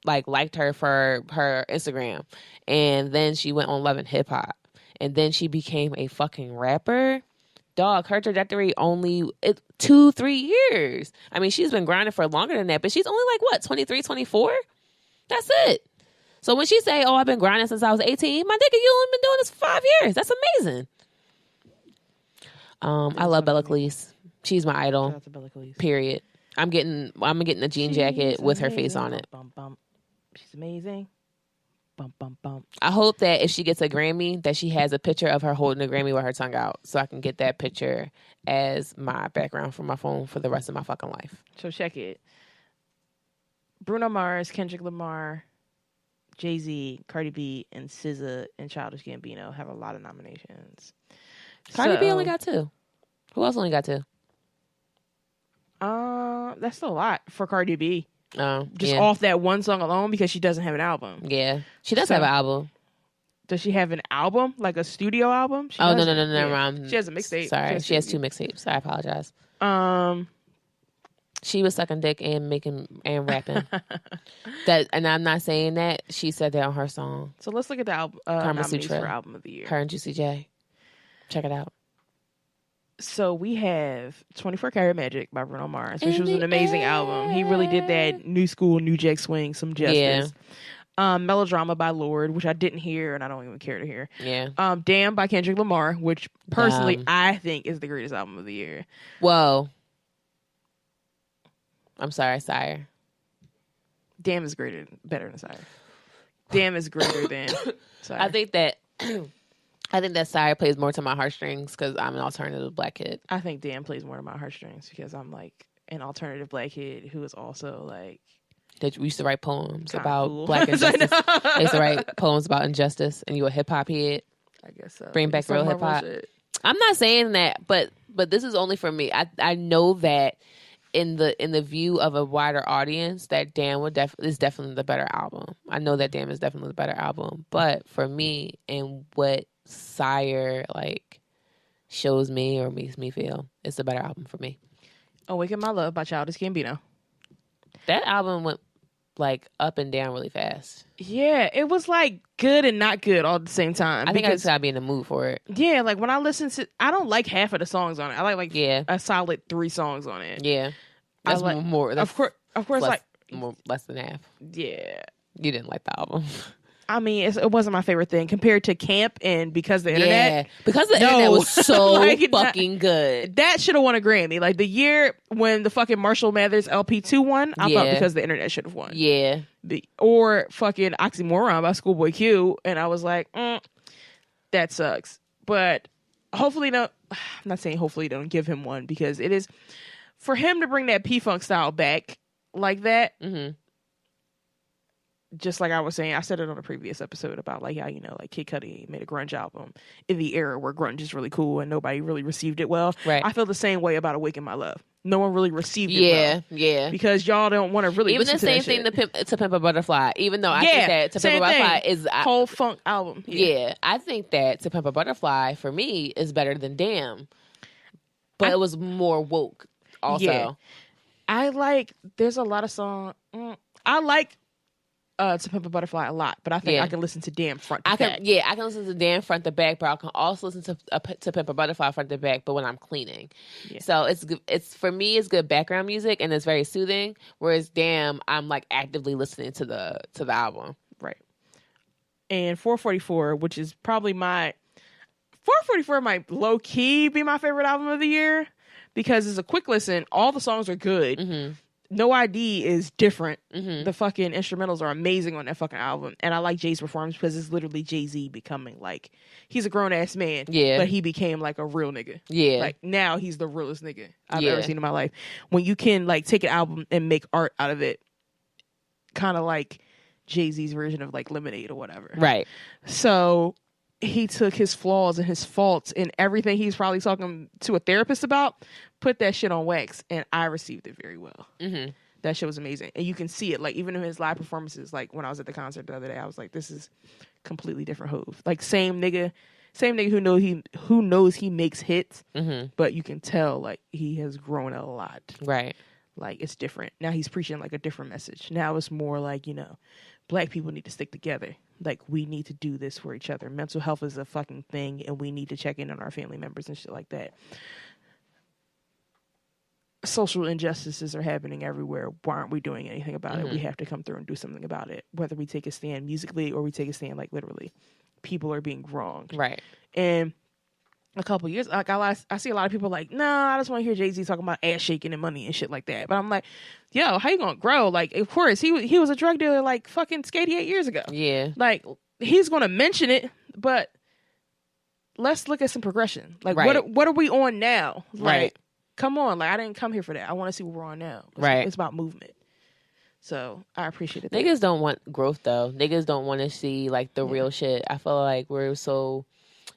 B: liked her for her Instagram, and then she went on Love and Hip Hop, and then she became a fucking rapper. Dog, her trajectory only 2-3 years. I mean, she's been grinding for longer than that, but she's only 23, 24? That's it. So when she say, "Oh, I've been grinding since I was 18," my nigga, you only been doing this for 5 years. That's amazing. I love Bella Cleese. She's my
C: Shout
B: idol.
C: out to Bella Calise.
B: Period. I'm getting a jean jacket with her face on it.
C: Bum, bum. She's amazing. Bum, bum, bum.
B: I hope that if she gets a Grammy, that she has a picture of her holding a Grammy with her tongue out, so I can get that picture as my background for my phone for the rest of my fucking life.
C: So check it. Bruno Mars, Kendrick Lamar, Jay-Z, Cardi B, and SZA and Childish Gambino have a lot of nominations.
B: Cardi B only got 2. Who else only got 2?
C: That's still a lot for Cardi B. Just
B: yeah.
C: off that one song alone because she doesn't have an album.
B: Yeah, she does have an album.
C: Does she have an album, like a studio album?
B: No,
C: yeah. She has a mixtape.
B: Sorry, she has 2 mixtapes. I apologize. She was sucking dick and rapping. And I'm not saying that. She said that on her song.
C: So let's look at the nominees for album of the year.
B: Her and Juicy J. Check it out.
C: So we have 24 Karat Magic by Bruno Mars, which was an amazing album. He really did that new school, new jack swing, some justice. Yeah. Melodrama by Lorde, which I didn't hear and I don't even care to hear.
B: Yeah.
C: Damn by Kendrick Lamar, which personally I think is the greatest album of the year.
B: Whoa. I'm sorry, Sire.
C: Damn is better than Sire. Damn is greater than Sire.
B: I think that Sire plays more to my heartstrings because I'm an alternative black kid.
C: I think Damn plays more to my heartstrings because I'm like an alternative black kid who is also like
B: that we used to write poems about
C: cool.
B: black injustice. I used to write poems about injustice, and you a hip hop head.
C: I guess so.
B: Bring back real hip hop. I'm not saying that, but this is only for me. I know that in the view of a wider audience, that Damn is definitely the better album. I know that Damn is definitely the better album, but for me and what Sire like shows me or makes me feel, it's a better album for me.
C: Awaken My Love by Childish Gambino.
B: That album went like up and down really fast.
C: Yeah, it was like good and not good all at the same time.
B: I think I just gotta be in the mood for it.
C: Yeah, like when I listen to, I don't like half of the songs on it. I like a solid 3 songs on it.
B: Yeah, that's more. That's
C: of course,
B: less, less than half.
C: Yeah,
B: you didn't like the album.
C: I mean, it wasn't my favorite thing compared to Camp and Because the Internet.
B: Yeah, Because the Internet was so fucking good.
C: That should have won a Grammy. Like the year when the fucking Marshall Mathers LP2 won, I thought Because the Internet should have won.
B: Yeah.
C: Or fucking Oxymoron by Schoolboy Q. And I was like, that sucks. But hopefully, I'm not saying hopefully don't give him one because it is, for him to bring that P-Funk style back like that, just like I was saying, I said it on a previous episode about like how, like Kid Cudi made a grunge album in the era where grunge is really cool and nobody really received it well.
B: Right.
C: I feel the same way about Awaken My Love. No one really received it well.
B: Yeah.
C: Because y'all don't want to really
B: even
C: listen to
B: the same thing to Pimp a Butterfly, even though I think that To Pimp a Butterfly is
C: whole funk album.
B: Yeah, I think that To Pimp a Butterfly for me is better than Damn. But it was more woke also.
C: Yeah. There's a lot of songs. I like To Pimp a Butterfly a lot, but I think I can listen to Damn front to back.
B: Yeah, I can listen to Damn front to back, but I can also listen to Pimp a Butterfly front to back, but when I'm cleaning. Yeah. So it's for me, it's good background music and it's very soothing. Whereas Damn, I'm like actively listening to the album.
C: Right. And 444, which is probably 444 might low key be my favorite album of the year because it's a quick listen. All the songs are good. Mm-hmm. No ID is different. Mm-hmm. The fucking instrumentals are amazing on that fucking album. And I like Jay's performance because it's literally Jay-Z becoming like, he's a grown ass man. Yeah. But he became like a real nigga. Yeah. Like now he's the realest nigga I've ever seen in my life. When you can like take an album and make art out of it, kind of like Jay-Z's version of like Lemonade or whatever.
B: Right.
C: So he took his flaws and his faults and everything he's probably talking to a therapist about, put that shit on wax, and I received it very well. Mm-hmm. That shit was amazing. And you can see it, like, even in his live performances, like, when I was at the concert the other day, I was like, this is completely different Hove. Like, same nigga who knows he makes hits, but you can tell, like, he has grown a lot.
B: Right.
C: Like, it's different. Now he's preaching, like, a different message. Now it's more like, black people need to stick together. Like, we need to do this for each other. Mental health is a fucking thing, and we need to check in on our family members and shit like that. Social injustices are happening everywhere. Why aren't we doing anything about it? We have to come through and do something about it. Whether we take a stand musically or we take a stand, like, literally. People are being wronged.
B: Right.
C: And a couple years. Like I see a lot of people like, no, I just want to hear Jay-Z talking about ass shaking and money and shit like that. But I'm like, yo, how you gonna grow? Like, of course, he was a drug dealer like fucking 88 years ago.
B: Yeah.
C: Like, he's gonna mention it, but let's look at some progression. Like, what are we on now? Like,
B: Right.
C: come on. Like, I didn't come here for that. I want to see what we're on now.
B: Right.
C: It's about movement. So I appreciate it.
B: Niggas don't want growth though. Niggas don't want to see like the real shit. I feel like we're so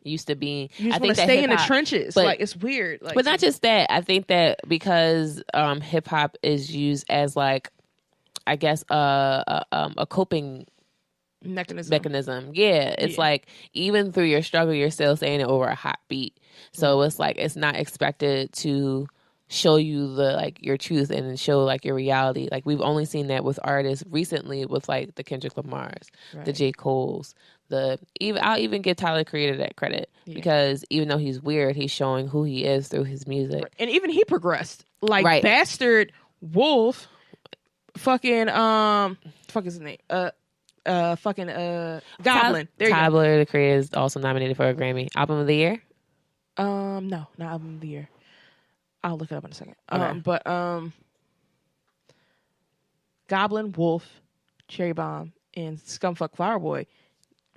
B: used to being.
C: You just
B: I think
C: want to
B: that
C: stay in the
B: hip-hop-
C: trenches.
B: but-
C: Like, it's weird. Like,
B: But not just that. I think that because hip hop is used as like, I guess a coping mechanism. Yeah, it's like even through your struggle, you're still saying it over a hot beat. So it's like it's not expected to show you the like your truth and show like your reality. Like we've only seen that with artists recently, with like the Kendrick Lamars, the J. Cole's, I'll even give Tyler Creator that credit because even though he's weird, he's showing who he is through his music.
C: And even he progressed. Like Bastard Wolf, fucking fuck is his name? Goblin. There you go.
B: Tyler the Creator is also nominated for a Grammy. Album of the Year?
C: No, not album of the year. I'll look it up in a second.
B: Okay.
C: But Goblin, Wolf, Cherry Bomb, and Scumfuck Flower Boy.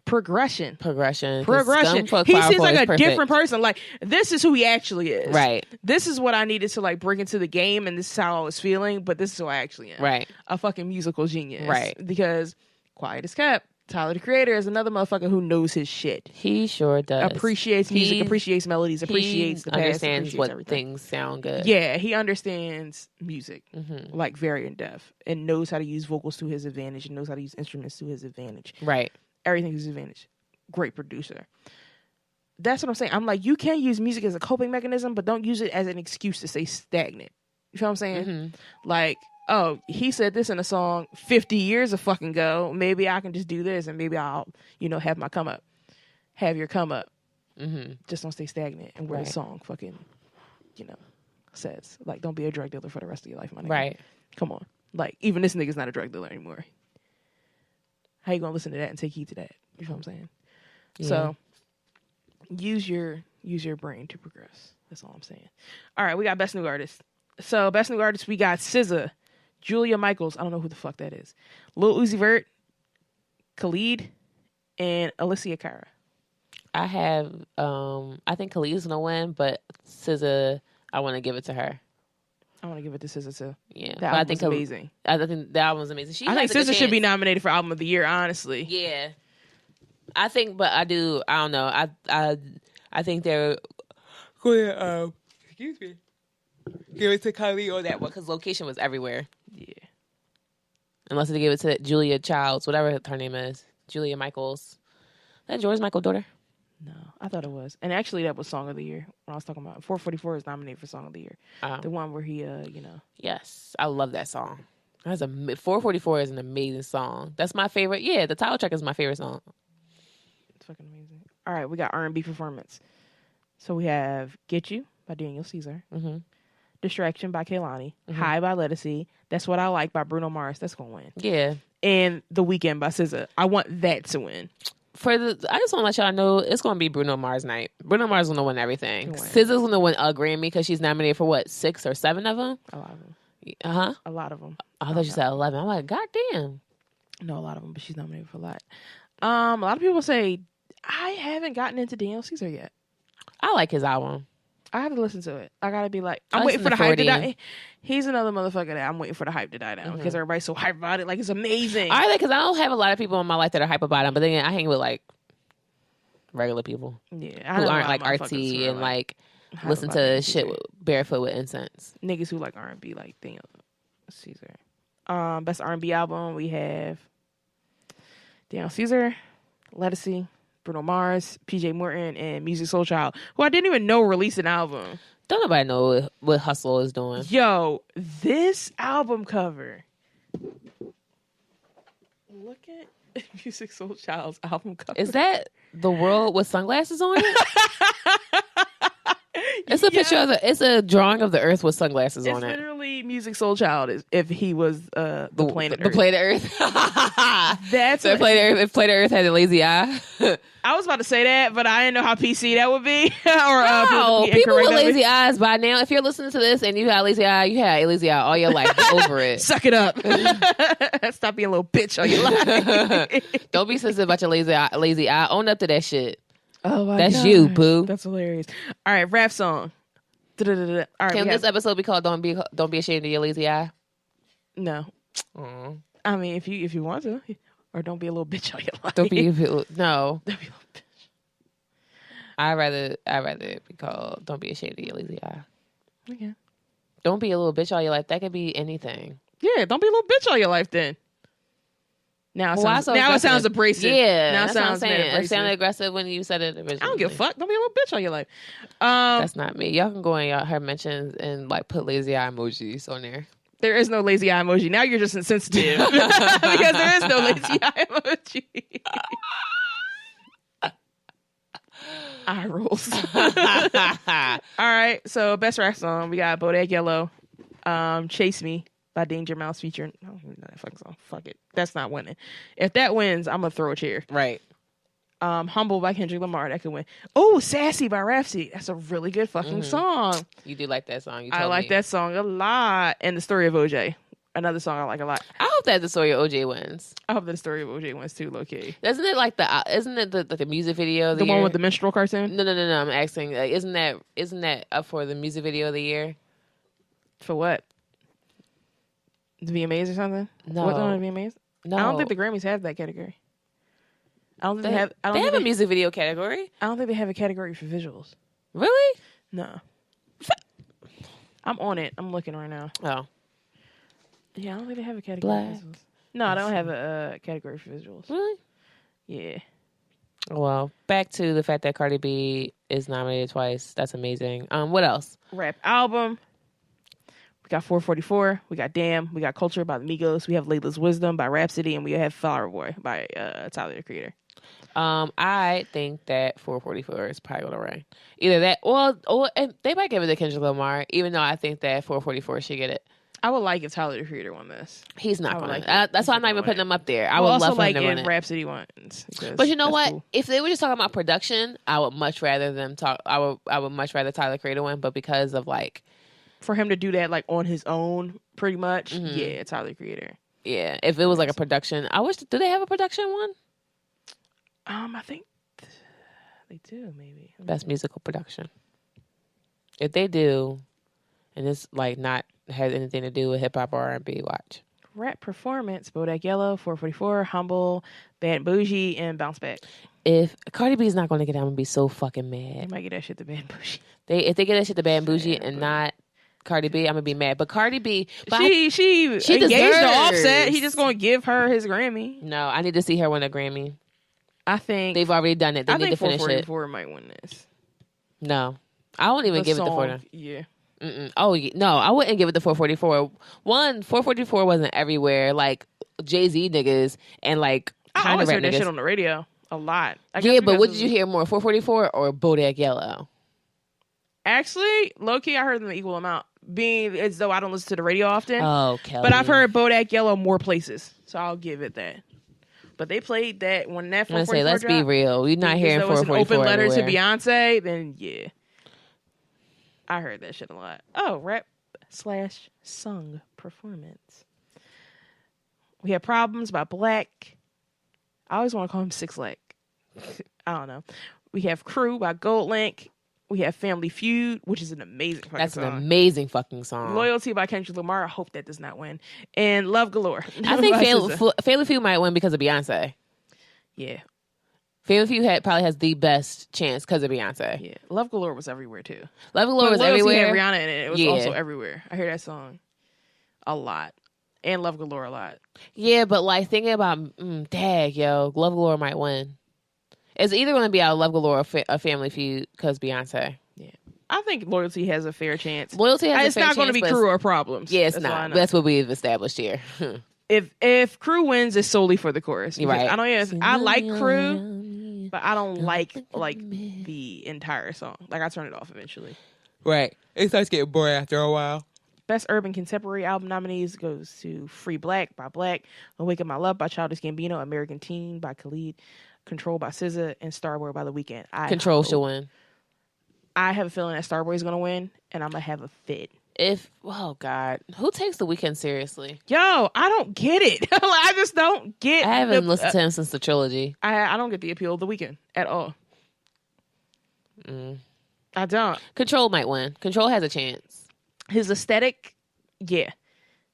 C: Progression.
B: He
C: He seems like a different person. Like, this is who he actually is.
B: Right.
C: This is what I needed to like bring into the game, and this is how I was feeling. But this is who I actually am.
B: Right.
C: A fucking musical genius.
B: Right.
C: Because quiet as kept. Tyler the Creator is another motherfucker who knows his shit.
B: He sure does.
C: Appreciates music, appreciates melodies, appreciates the past,
B: understands what
C: everything.
B: things sound good.
C: Yeah, he understands music, like very in depth, and knows how to use vocals to his advantage, and knows how to use instruments to his advantage.
B: Right.
C: Everything to his advantage. Great producer. That's what I'm saying. I'm like, you can use music as a coping mechanism, but don't use it as an excuse to stay stagnant. You feel what I'm saying? Like, oh, he said this in a song 50 years a fucking ago. Maybe I can just do this, and maybe I'll, have my come up. Have your come up. Just don't stay stagnant and where the song fucking, says. Like, don't be a drug dealer for the rest of your life, my nigga.
B: Right.
C: Come on. Like, even this nigga's not a drug dealer anymore. How you gonna listen to that and take heed to that? You know what I'm saying?
B: Yeah.
C: So, use your brain to progress. That's all I'm saying. All right, we got Best New Artist. So, Best New Artist, we got SZA, Julia Michaels, I don't know who the fuck that is, Lil Uzi Vert, Khalid, and Alicia Cara.
B: I have, I think Khalid's gonna win, but SZA, I want to give it to her.
C: I want to give it to SZA too.
B: Yeah,
C: that album was amazing.
B: I think the album was amazing.
C: I think SZA should be nominated for Album of the Year, honestly.
B: Yeah, I think, but I don't know. I think they're going to, excuse me, give it to Keli or that one because Location was everywhere.
C: Yeah.
B: Unless they give it to Julia Childs, whatever her name is, Julia Michaels. Is that George Michael's daughter?
C: No, I thought it was. And actually, that was Song of the Year when I was talking about 444 is nominated for Song of the Year. The one where he,
B: Yes, I love that song. 444 is an amazing song. That's my favorite. Yeah, the title track is my favorite song.
C: It's fucking amazing. All right, we got R&B performance. So we have Get You by Daniel Caesar. Distraction by Kehlani. High by Lettucey. That's What I Like by Bruno Mars. That's going to win.
B: Yeah.
C: And The Weeknd by SZA. I want that to win.
B: I just want to let y'all know it's going to be Bruno Mars night. Bruno Mars is going to win everything. SZA's going to win a Grammy because she's nominated for what, 6 or 7 of them?
C: A lot of them.
B: Uh-huh.
C: A lot of them.
B: I thought you said 11. I'm like, goddamn.
C: No, a lot of them, but she's nominated for a lot. A lot of people say, I haven't gotten into Daniel Caesar yet.
B: I like his album.
C: I have to listen to it. I gotta be like, I'm waiting for the hype to die. He's another motherfucker that I'm waiting for the hype to die down because everybody's so hyped about it. Like, it's amazing.
B: I like because I don't have a lot of people in my life that are hype about him, but then I hang with like regular people who aren't like artsy and like listen to shit barefoot with incense.
C: Niggas who like R&B, like Daniel Caesar. Best R&B album we have Daniel Caesar, Lettucey, Bruno Mars, PJ Morton, and Musiq Soulchild, who I didn't even know released an album.
B: Don't nobody know what Hustle is doing.
C: Yo, this album cover. Look at Musiq Soulchild's album cover.
B: Is that the world with sunglasses on it? It's a picture of it's a drawing of the Earth with sunglasses on
C: It's
B: it.
C: literally Music Soul Child if he was the planet Earth.
B: The planet Earth.
C: That's
B: so if planet Earth had a lazy eye.
C: I was about to say that, but I didn't know how PC that would be.
B: Or people with lazy eyes by now. If you're listening to this and you had a lazy eye, you had a lazy eye all your life. Get over it.
C: Suck it up. Stop being a little bitch all your life.
B: Don't be sensitive about your lazy eye. Own up to that shit.
C: Oh my
B: That's
C: God.
B: you, boo.
C: That's hilarious. All right, rap song. All right,
B: Can this episode be called "Don't Be Ashamed of Your Lazy Eye"?
C: No.
B: Aww.
C: I mean, if you want to, or don't be a little bitch all your life.
B: No.
C: Don't be a little bitch.
B: I'd rather it be called "Don't Be Ashamed of Your Lazy Eye."
C: Okay.
B: Don't be a little bitch all your life. That could be anything.
C: Yeah, don't be a little bitch all your life then. Now it sounds abrasive.
B: Yeah,
C: now
B: it sounds abrasive. It sounded aggressive when you said it originally.
C: I don't give a fuck. Don't be a little bitch all your life.
B: That's not me. Y'all can go in her mentions and like put lazy eye emojis on there.
C: There is no lazy eye emoji. Now you're just insensitive because there is no lazy eye emoji. Eye rolls. All right. So best rap song, we got Bodak Yellow, "Chase Me" by Danger Mouse featuring. I don't even know that fucking song. Fuck it. That's not winning. If that wins, I'm gonna throw a chair.
B: Right.
C: "Humble" by Kendrick Lamar. That could win. Oh, "Sassy" by Rhapsody. That's a really good fucking song.
B: You do like that song.
C: I like that song a lot. And "The Story of OJ." Another song I like a lot.
B: I hope that "The Story of OJ" wins.
C: I hope that "The Story of OJ" wins too, low key.
B: Isn't it the music video of
C: the
B: year?
C: one with the minstrel cartoon?
B: No. I'm asking. Like, isn't that up for the music video of the year?
C: For what? To be amazed or something?
B: No.
C: What one to be amazed?
B: No.
C: I don't think the Grammys have that category. I don't think
B: they
C: have. I don't
B: they
C: think
B: have a music video category.
C: I don't think they have a category for visuals.
B: Really?
C: No. I'm on it. I'm looking right now.
B: Oh.
C: Yeah, I don't think they have a category for visuals. No, I don't have a category for visuals.
B: Really?
C: Yeah.
B: Well, back to the fact that Cardi B is nominated twice. That's amazing. What else?
C: Rap album. We got 444. We got Damn. We got Culture by the Migos. We have Layla's Wisdom by Rhapsody. And we have Flower Boy by Tyler, the Creator.
B: I think that 444 is probably going to reign. Either that or and they might give it to Kendrick Lamar, even though I think that 444 should get it.
C: I would like if Tyler, the Creator, won this.
B: He's not going
C: like
B: to. That's why I'm not even putting him up there. I
C: would
B: would love for
C: like
B: him to win
C: if
B: it.
C: Rhapsody wins.
B: But you know what?
C: Cool.
B: If they were just talking about production, I would much rather them talk. I would much rather Tyler Creator win. But because of like,
C: for him to do that like on his own, pretty much, yeah, Tyler, the Creator.
B: Yeah, if it was like a production, I wish. Do they have a production one?
C: I think they do. Maybe
B: Best musical production. If they do, and it's like not has anything to do with hip hop or R&B, watch.
C: Rap performance: Bodak Yellow, 444, Humble, Bad Bougie, and Bounce Back.
B: If Cardi B is not going to get, I'm gonna be so fucking mad.
C: They might get that shit to Bad Bougie.
B: If they get that shit to Bad Bougie and not Cardi B, I'm gonna be mad. But Cardi B,
C: she engaged
B: deserves.
C: the Offset. He just gonna give her his Grammy.
B: No, I need to see her win a Grammy.
C: I think
B: they've already done it. They need to finish it.
C: 444 might win this.
B: No, I won't even give it to 444.
C: Yeah.
B: Oh no, I wouldn't give it to 444. 444 wasn't everywhere like Jay-Z niggas and like
C: I always heard that
B: niggas.
C: shit on the radio a lot.
B: Yeah, but what did you hear more, 444 or Bodak Yellow?
C: Actually, low key, I heard them equal amount. Being as though I don't listen to the radio often.
B: Oh, Keli.
C: But I've heard Bodak Yellow more places, so I'll give it that. But they played that when that 444
B: say, let's
C: dropped,
B: be real. We're not hearing 444
C: it's an open letter
B: everywhere.
C: to Beyonce, then yeah. I heard that shit a lot. Oh, rap/sung performance. We have Problems by Black. I always want to call him Six Leg. I don't know. We have Crew by Gold Link. We have Family Feud, which is an amazing fucking
B: That's
C: song.
B: an amazing fucking song.
C: Loyalty by Kendrick Lamar. I hope that does not win. And Love Galore.
B: I think Family Feud might win because of Beyonce.
C: Yeah.
B: Family Feud probably has the best chance because of Beyonce.
C: Yeah. Love Galore was everywhere too.
B: Love Galore was
C: Loyalty
B: everywhere.
C: had Rihanna in it. It was also everywhere. I hear that song a lot. And Love Galore a lot.
B: Yeah, but like thinking about, dag, yo, Love Galore might win. It's either going to be out Love Galore or a Family Feud because Beyonce.
C: Yeah. I think Loyalty has a fair chance.
B: Loyalty has a fair chance.
C: It's not going to be Crew or Problems.
B: Yeah, it's not. That's what we've established here.
C: If Crew wins, it's solely for the chorus.
B: Right.
C: I like Crew, but I don't like the entire song. Like I turn it off eventually.
B: Right. It starts getting boring after a while.
C: Best Urban Contemporary Album nominees goes to Free Black by Black, Awaken My Love by Childish Gambino, American Teen by Khalid, Control by SZA, and Starboy by The Weeknd.
B: Control should win.
C: I have a feeling that Starboy is going to win, and I'm going to have a fit.
B: Oh God, who takes The Weeknd seriously?
C: Yo, I don't get it. I just don't get.
B: I haven't listened to him since the trilogy.
C: I don't get the appeal of The Weeknd at all. I don't.
B: Control might win. Control has a chance.
C: His aesthetic, yeah.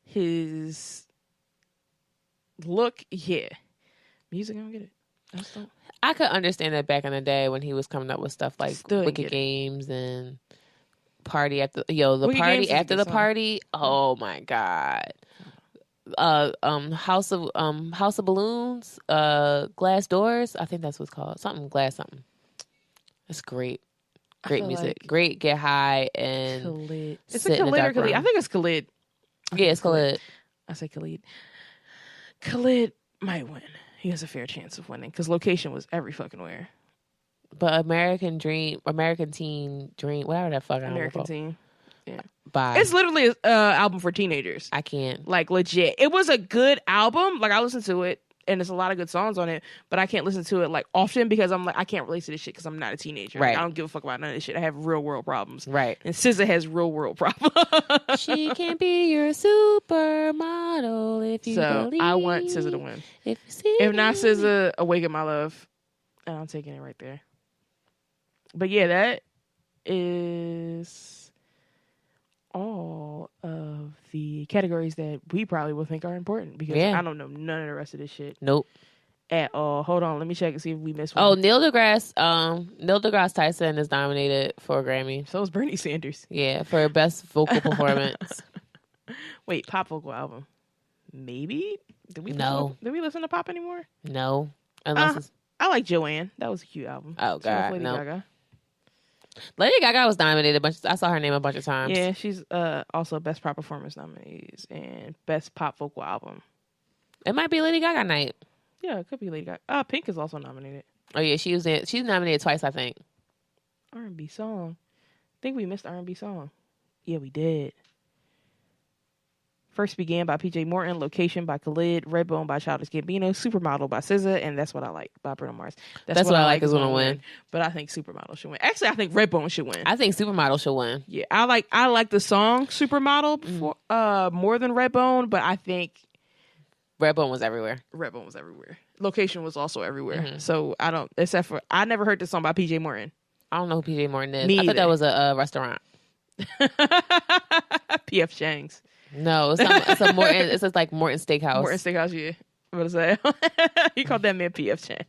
C: His look, yeah. Music, I don't get it.
B: I could understand that back in the day when he was coming up with stuff like Wicked Games and Party After
C: Wicked
B: Party
C: Games
B: After the Party. Oh my God. House of Balloons, Glass Doors. I think that's what's called. Glass something. It's great. Great music. Like great Get High and
C: Khalid. Is it Khalid or Khalid? I think it's Khalid.
B: Yeah, it's Khalid.
C: I say Khalid. Khalid might win. He has a fair chance of winning because Location was every fucking where.
B: But American Teen Dream, whatever that fucking
C: American Teen. Yeah.
B: Bye.
C: It's literally an album for teenagers.
B: I can't.
C: Like, legit. It was a good album. Like, I listened to it, and there's a lot of good songs on it, but I can't listen to it, like, often because I'm like, I can't relate to this shit because I'm not a teenager.
B: Right.
C: Like, I don't give a fuck about none of this shit. I have real world problems.
B: Right.
C: And SZA has real world problems.
B: She can be your supermodel if you believe.
C: I want SZA to win. If not SZA, Awaken My Love. And I'm taking it right there. But yeah, that is all of the categories that we probably will think are important because I don't know none of the rest of this shit.
B: Nope.
C: At all. Hold on, let me check and see if we missed one.
B: Oh, Neil deGrasse Tyson is nominated for a Grammy.
C: So is Bernie Sanders.
B: Yeah, for best vocal performance.
C: Wait, pop vocal album. Maybe? Did we listen to pop anymore?
B: No. Unless
C: I like Joanne. That was a cute album.
B: Oh God,
C: Lady Gaga.
B: Lady Gaga was nominated. I saw her name a bunch of times.
C: Yeah, she's also best pop performance nominees and best pop vocal album.
B: It might be Lady Gaga night.
C: Yeah, it could be Lady Gaga. Pink is also nominated.
B: Oh yeah, she's nominated twice, I think.
C: R&B song. I think we missed R&B song. Yeah, we did. First Began by PJ Morton, Location by Khalid, Redbone by Childish Gambino, Supermodel by SZA, and That's What I Like by Bruno Mars.
B: That's What I Like is going to win.
C: But I think Supermodel should win. Actually, I think Redbone should win.
B: I think Supermodel should win.
C: Yeah, I like the song Supermodel before, more than Redbone, but I think
B: Redbone was everywhere.
C: Location was also everywhere. Mm-hmm. So I never heard this song by PJ Morton.
B: I don't know who PJ Morton is.
C: Me
B: I thought that was a restaurant.
C: P.F. Chang's.
B: No, it's not. It's a Morton. It's just like Morton Steakhouse.
C: Morton Steakhouse, yeah. What is that? He called that man P.F. Chang.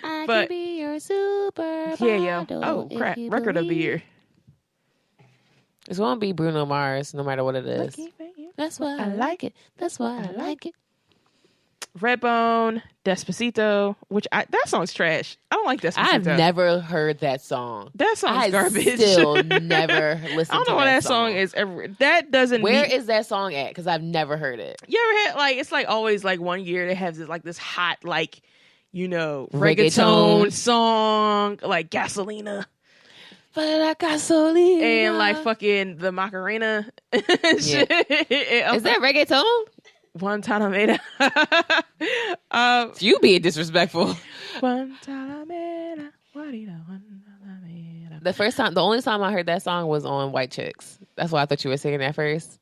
B: I can be your supermodel.
C: Yeah. Oh crap! Record of the year.
B: It's gonna be Bruno Mars, no matter what it is. That's why I like it. That's why I like it.
C: Redbone, Despacito, that song's trash. I don't like Despacito.
B: I've never heard that song.
C: That song's garbage.
B: Still never listened to that song. I don't know
C: why that song is ever. That doesn't.
B: Where is that song at? Because I've never heard it.
C: You ever had it's like always like one year they have this hot reggaeton song like Gasolina.
B: But I gasolina.
C: And like fucking the Macarena. Shit.
B: Is that reggaeton?
C: Guantanamera.
B: You being disrespectful.
C: Guantanamera.
B: The only time I heard that song was on White Chicks. That's why I thought you were singing that first.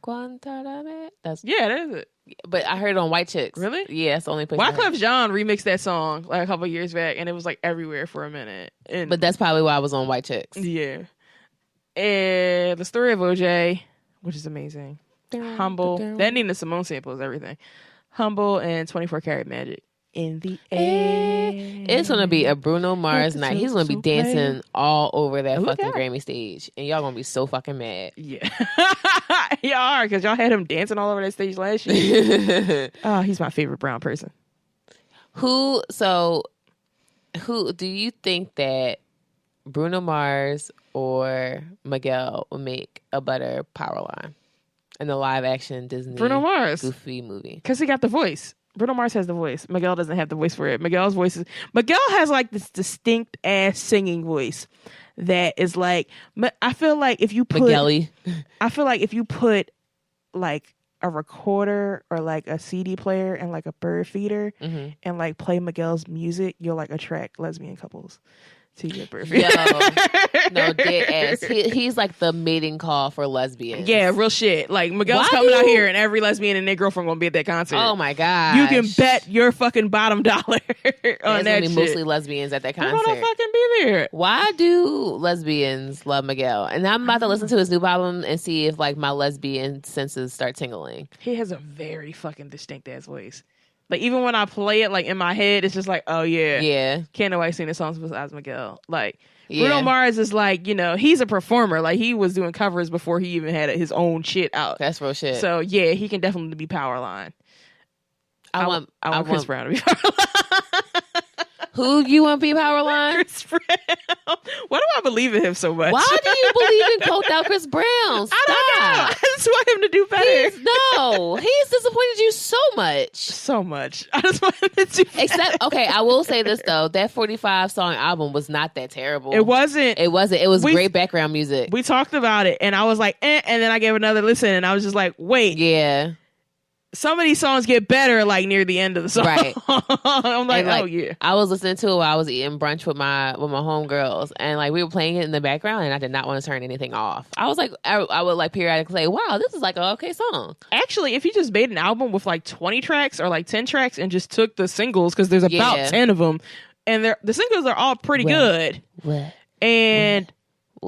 B: Guantanamera.
C: That is it.
B: But I heard it on White Chicks.
C: Really?
B: Yeah, it's the only place.
C: Wyclef Jean remixed that song like a couple years back, and it was like everywhere for a minute.
B: But that's probably why I was on White Chicks.
C: Yeah. And The Story of OJ, which is amazing. Humble. That Nina Simone sample is everything. Humble and 24 Karat Magic. In the air.
B: It's going to be a Bruno Mars night. He's going to be dancing all over that fucking Grammy stage. And y'all going to be so fucking mad.
C: Yeah. Y'all are, because y'all had him dancing all over that stage last year. Oh, he's my favorite brown person.
B: Who do you think that Bruno Mars or Miguel will make a better power line in the live action Disney
C: Bruno Mars.
B: Goofy movie?
C: Because he got the voice. Bruno Mars has the voice. Miguel doesn't have the voice for it. Miguel has like this distinct ass singing voice that is like, I feel like if you put like a recorder or like a CD player and like a bird feeder and like play Miguel's music, you'll like attract lesbian couples to your bird feeder.
B: No, dead ass. He's like the mating call for lesbians.
C: Yeah, real shit. Like Miguel's coming out here and every lesbian and their girlfriend gonna be at that concert.
B: Oh my god!
C: You can bet your fucking bottom dollar on
B: that
C: gonna be
B: shit. Mostly lesbians at that concert.
C: They're gonna fucking be there.
B: Why do lesbians love Miguel? And I'm about to listen to his new album and see if like my lesbian senses start tingling.
C: He has a very fucking distinct ass voice. Like, even when I play it, like, in my head, it's just like, oh, yeah.
B: Yeah.
C: Can't nobody sing the songs besides Miguel. Like, Bruno Mars is like, you know, he's a performer. Like, he was doing covers before he even had his own shit out.
B: That's real shit.
C: So, yeah, he can definitely be Powerline. I want Chris Brown to be Powerline.
B: Who you want to be Powerline?
C: Chris Brown. Why do I believe in him so much?
B: Why do you believe in coked out Chris Brown? Stop.
C: I don't know. I just want him to do better.
B: He's disappointed you so much.
C: So much. I just want him to do better.
B: Except, okay, I will say this though. That 45 song album was not that terrible.
C: It wasn't.
B: It was great background music.
C: We talked about it and I was like, and then I gave another listen and I was just like, wait.
B: Yeah.
C: Some of these songs get better like near the end of the song. Right. I'm like, oh yeah.
B: I was listening to it while I was eating brunch with my homegirls, and like we were playing it in the background, and I did not want to turn anything off. I was like, I would like periodically say, wow, this is like an okay song.
C: Actually, if you just made an album with like 20 tracks or like 10 tracks and just took the singles, because there's about 10 of them, and the singles are all pretty good. And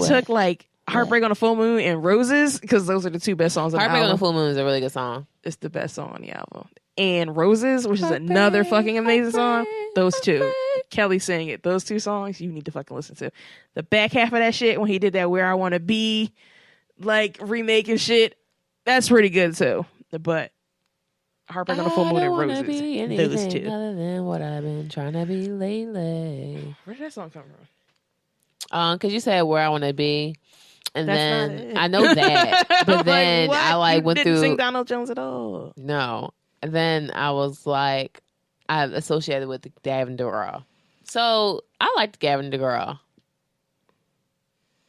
C: took like Heartbreak on a Full Moon and Roses, because those are the two best songs on the album.
B: Heartbreak on a Full Moon is a really good song.
C: It's the best song on the album. And Roses, which is another fucking amazing song. Those two. Keli sang it. Those two songs you need to fucking listen to. The back half of that shit, when he did that Where I Want to Be, like, remake and shit, that's pretty good too. But Heartbreak on a Full Moon and Roses. Those two.
B: Other than what I've been trying to be lately.
C: Where did that song come
B: from? Because you said Where I Want to Be. And
C: that's
B: then I know that, but then
C: like,
B: I like went through.
C: Didn't sing Donald Jones at all.
B: No, and then I was like, I associated with Gavin DeGraw, so I liked Gavin DeGraw.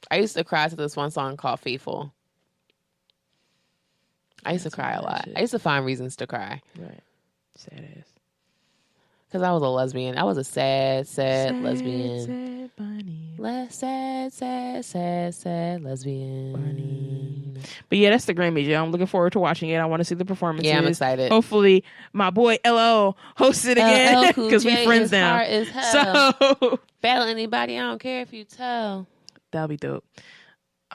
B: I used to cry to this one song called "Faithful." I used to cry a lot. I used to find reasons to cry.
C: Right, sad ass.
B: Because I was a lesbian. I was a sad lesbian.
C: Sad bunny.
B: Sad lesbian.
C: Bunny. But yeah, that's the Grammys, y'all. I'm looking forward to watching it. I want to see the performances.
B: Yeah, I'm excited.
C: Hopefully, my boy LL hosts it again because we friends now. So
B: battle anybody. I don't care if you tell.
C: That'll be dope.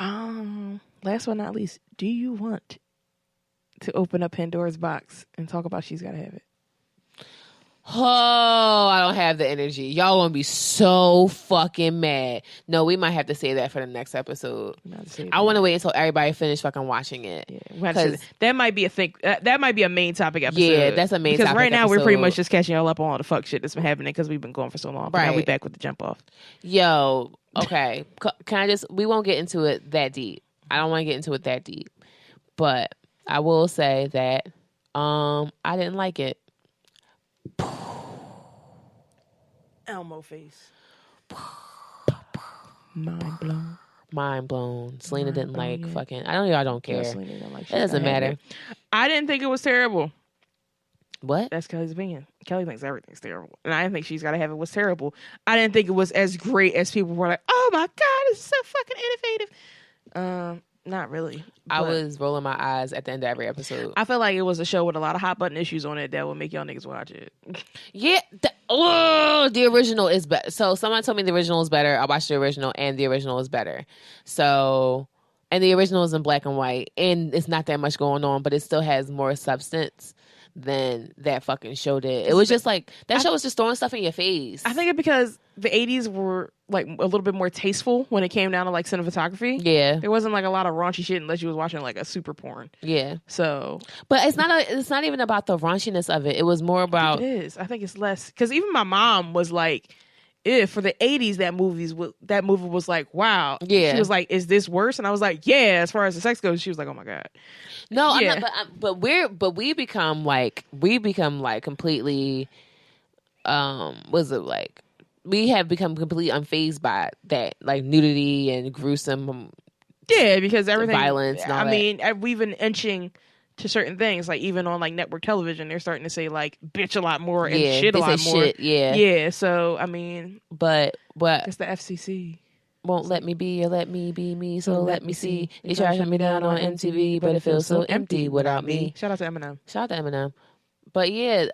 C: Last but not least, do you want to open up Pandora's box and talk about She's Gotta Have It?
B: Oh, I don't have the energy. Y'all gonna be so fucking mad. No, we might have to say that for the next episode. I want to wait until everybody finish fucking watching it.
C: Yeah, that might be a thing. That might be a main topic episode.
B: Yeah, that's a main topic
C: because right now
B: episode.
C: We're pretty much just catching y'all up on all the fuck shit that's been happening because we've been going for so long. But now we back with the jump off.
B: Yo, okay. Can I just? We won't get into it that deep. I don't want to get into it that deep. But I will say that I didn't like it.
C: Elmo face. Mind blown.
B: Selena didn't like fucking. I don't care.
C: Selena didn't like
B: it doesn't matter.
C: I didn't think it was terrible.
B: What?
C: That's Kelly's opinion. Keli thinks everything's terrible, and I didn't think She's Gotta Have It was terrible. I didn't think it was as great as people were like, "Oh my god, it's so fucking innovative." Not really.
B: I was rolling my eyes at the end of every episode.
C: I feel like it was a show with a lot of hot button issues on it that would make y'all niggas watch it.
B: Yeah. The original is better. So someone told me the original is better. I watched the original and the original is better. So, and the original is in black and white and it's not that much going on, but it still has more substance than that fucking show did. It was just like, that show was just throwing stuff in your face.
C: I think it's because the 80s were like a little bit more tasteful when it came down to like cinematography.
B: Yeah.
C: There wasn't like a lot of raunchy shit unless you was watching like a super porn.
B: Yeah.
C: So.
B: But it's not even about the raunchiness of it. It was more about.
C: It is. I think it's less. Because even my mom was like, for the 80s, that movie was like, wow.
B: Yeah.
C: She was like, is this worse? And I was like, yeah, as far as the sex goes. She was like, oh my God.
B: No,
C: Yeah.
B: I'm not, but we become like completely, was it like, we have become completely unfazed by that, like nudity and gruesome.
C: Yeah, because everything,
B: violence and all
C: I
B: that.
C: mean, we've been inching to certain things. Like even on like network television, they're starting to say like bitch a lot more and shit a lot more.
B: Shit, yeah.
C: Yeah, so I mean,
B: but
C: it's the FCC.
B: Won't let me be or let me be me, so let me see. They try to shut me down on MTV, but it feels so empty without me.
C: Shout out to Eminem.
B: Shout out to Eminem. But yeah,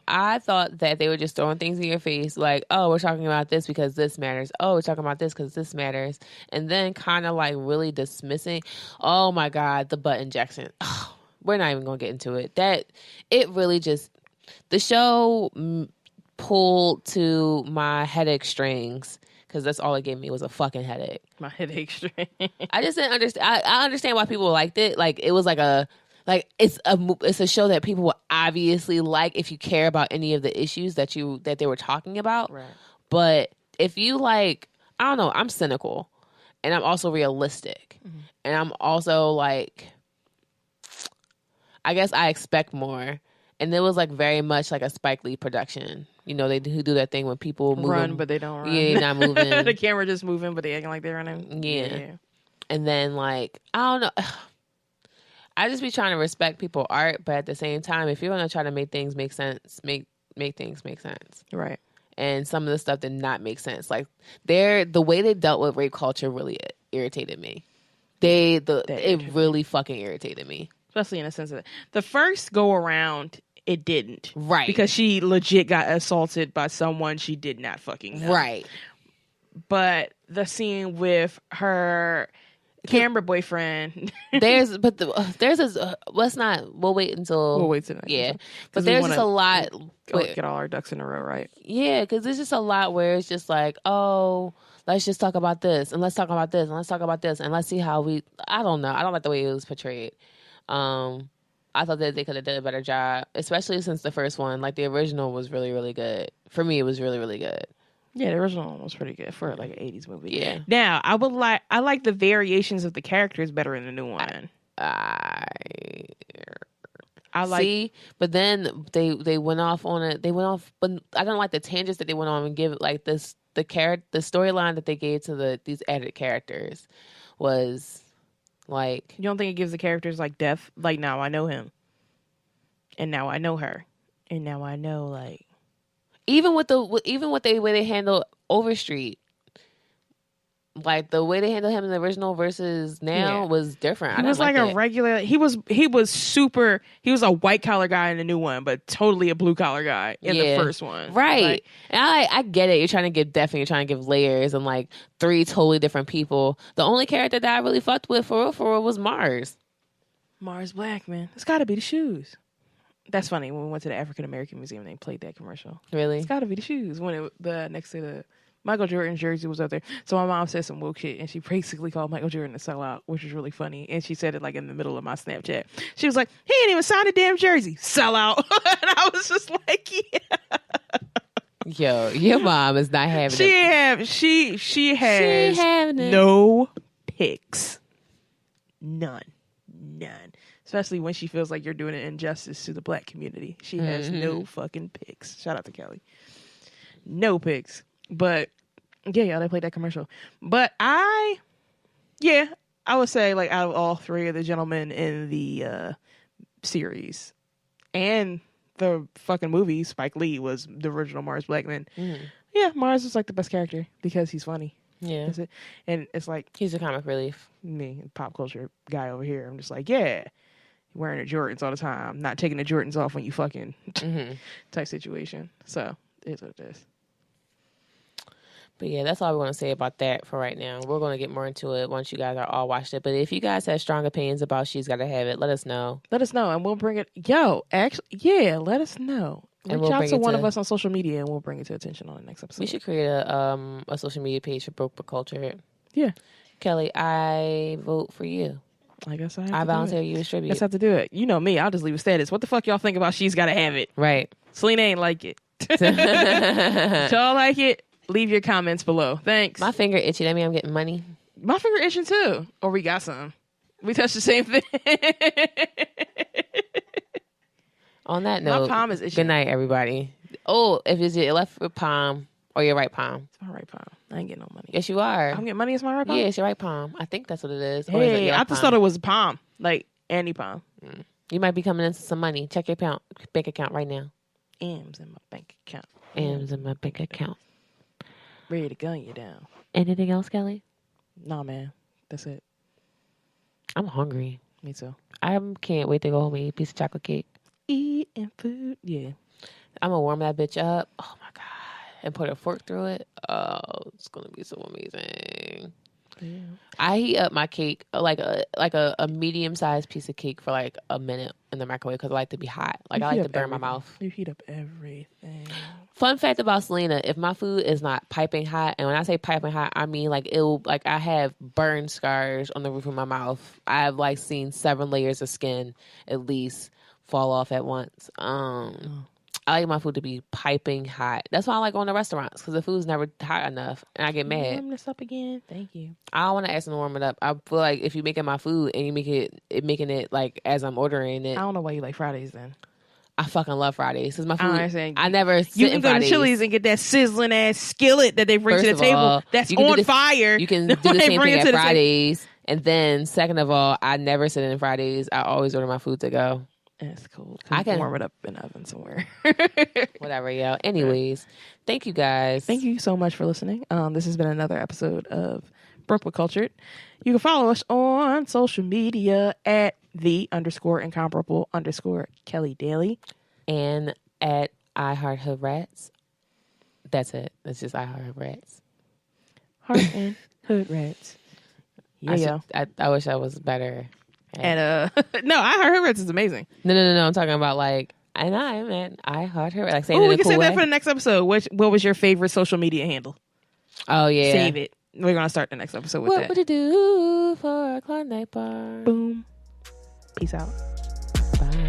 B: I thought that they were just throwing things in your face like, oh, we're talking about this because this matters. Oh, we're talking about this because this matters. And then kind of like really dismissing, oh my God, the butt injection. Oh, we're not even going to get into it. It really just, the show pulled to my headache strings. Because that's all it gave me was a fucking headache.
C: My headache string.
B: I just didn't understand. I understand why people liked it. Like it was it's a show that people will obviously like if you care about any of the issues that they were talking about.
C: Right.
B: But if you like, I don't know, I'm cynical, and I'm also realistic, and I'm also like, I guess I expect more. And it was like very much like a Spike Lee production. You know, they do that thing when people
C: run, but they don't run.
B: Yeah, not moving.
C: The camera just moving, but they acting like they're running.
B: Yeah. And then like, I don't know. I just be trying to respect people's art, but at the same time, if you're gonna try to make things make sense, make things make sense.
C: Right.
B: And some of the stuff did not make sense. Like the way they dealt with rape culture really irritated me. It really fucking irritated me.
C: Especially in a sense of the first go around. It didn't.
B: Right.
C: Because she legit got assaulted by someone she did not fucking know.
B: Right.
C: But the scene with her camera boyfriend.
B: We'll wait until.
C: We'll wait till next.
B: Yeah. But there's just a lot.
C: Get all our ducks in a row, right?
B: Yeah, because there's just a lot where it's just like, oh, let's just talk about this, and let's talk about this, and let's talk about this, and let's see how I don't know. I don't like the way it was portrayed. I thought that they could have done a better job, especially since the first one, like the original was really, really good. For me, it was really, really good.
C: Yeah, the original one was pretty good for like an 80s movie.
B: Yeah.
C: Now, I like the variations of the characters better in the new one.
B: I
C: like.
B: See, but then they went off on it. They went off, but I don't like the tangents that they went on and give it like this. The storyline that they gave to these added characters was. Like,
C: you don't think it gives the characters like depth? Like, now I know him, and now I know her, and now I know like
B: even with the way they handle Overstreet, like the way they handle him in the original versus now was different.
C: He was like a regular. He was super. He was a white collar guy in the new one, but totally a blue collar guy in the first one.
B: Right.
C: Like,
B: and I get it. You're trying to give depth and you're trying to give layers and like 3 totally different people. The only character that I really fucked with for real was Mars.
C: Mars Black, man. It's got to be the shoes. That's funny. When we went to the African American Museum, they played that commercial.
B: Really?
C: It's got to be the shoes. When next to the Michael Jordan's jersey was up there. So my mom said some woke shit, and she basically called Michael Jordan a sellout, which was really funny. And she said it like in the middle of my Snapchat. She was like, he ain't even signed a damn jersey. Sellout. And I was just like, yeah.
B: Yo, your mom is not having
C: it. She has no picks. None. Especially when she feels like you're doing an injustice to the black community. She has no fucking picks. Shout out to Keli. No picks. But yeah, they played that commercial. But I would say like out of all 3 of the gentlemen in the series and the fucking movie, Spike Lee was the original Mars Blackman. Yeah, Mars is like the best character because he's funny.
B: Yeah.
C: That's it. And it's like
B: he's a comic relief.
C: Me, pop culture guy over here. I'm just like, yeah, wearing the Jordans all the time, not taking the Jordans off when you fucking type situation. So it is what it is.
B: But yeah, that's all we want to say about that for right now. We're going to get more into it once you guys are all watched it. But if you guys have strong opinions about She's Gotta Have It, let us know.
C: And we'll bring it. Let us know. Reach out to one of us on social media, and we'll bring it to attention on the next episode.
B: We should create a social media page for Broke Book Culture.
C: Yeah.
B: Keli, I vote for you.
C: I guess
B: I volunteer you as tribute.
C: I guess I have to do it. You know me. I'll just leave a status. What the fuck y'all think about She's Gotta Have It?
B: Right.
C: Selena ain't like it. Y'all like it? Leave your comments below. Thanks.
B: My finger itchy. That means I'm getting money.
C: My finger itching too. Or we got some. We touched the same thing.
B: On that note,
C: my palm is itching.
B: Good night, everybody. Oh, if it's your left palm or your right palm.
C: It's my right palm. I ain't getting no money.
B: Yes, you are.
C: I'm getting money as my right palm?
B: Yeah, it's your right palm. I think that's what it is.
C: Hey, I just thought it was palm. Like any palm.
B: You might be coming into some money. Check your bank account right now.
C: M's in my bank account.
B: M's in my bank account.
C: Ready to gun you down.
B: Anything else, Kelly?
C: Nah, man. That's it.
B: I'm hungry.
C: Me too.
B: I can't wait to go home and eat a piece of chocolate cake.
C: Eating food. Yeah.
B: I'm going to warm that bitch up. Oh, my God. And put a fork through it. Oh, it's going to be so amazing.
C: Yeah.
B: I heat up my cake, like a medium-sized piece of cake for like a minute in the microwave because I like to be hot. Like, I like to burn my mouth.
C: You heat up everything.
B: Fun fact about Selena, if my food is not piping hot, and when I say piping hot, I mean like I have burn scars on the roof of my mouth. I've like seen 7 layers of skin at least fall off at once. I like my food to be piping hot. That's why I like going to restaurants because the food's never hot enough, and I get mad.
C: Warm this up again. Thank you.
B: I don't want to ask them to warm it up. I feel like if you're making my food and you making it like as I'm ordering it.
C: I don't know why you like Fridays then.
B: I fucking love Fridays. Cause my food.
C: I
B: never.
C: You can go to Chili's and get that sizzling ass skillet that they bring to the table. That's on fire.
B: You can do the same thing at Fridays. And then, second of all, I never sit in Fridays. I always order my food to go.
C: That's cool.
B: I can
C: warm it up in the oven somewhere.
B: Whatever, yo. Anyways, thank you guys.
C: Thank you so much for listening. This has been another episode of Broke but Cultured. You can follow us on social media at _incomparable_Keli Daily.
B: And at iHeartHoodRats. That's it. It's just iHeartHoodRats.
C: Heart and Hood Rats. Yeah.
B: I wish I was better.
C: And no, iHeartHoodRats is amazing.
B: No. I'm talking about like, and I'm at iHeartHoodRats. Like saying
C: we
B: it in a
C: can
B: cool
C: say
B: way.
C: that for the next episode. What was your favorite social media handle?
B: Oh yeah.
C: Save it. We're gonna start the next episode with that.
B: What would you do for a Klondike bar?
C: Boom. Peace out.
B: Bye.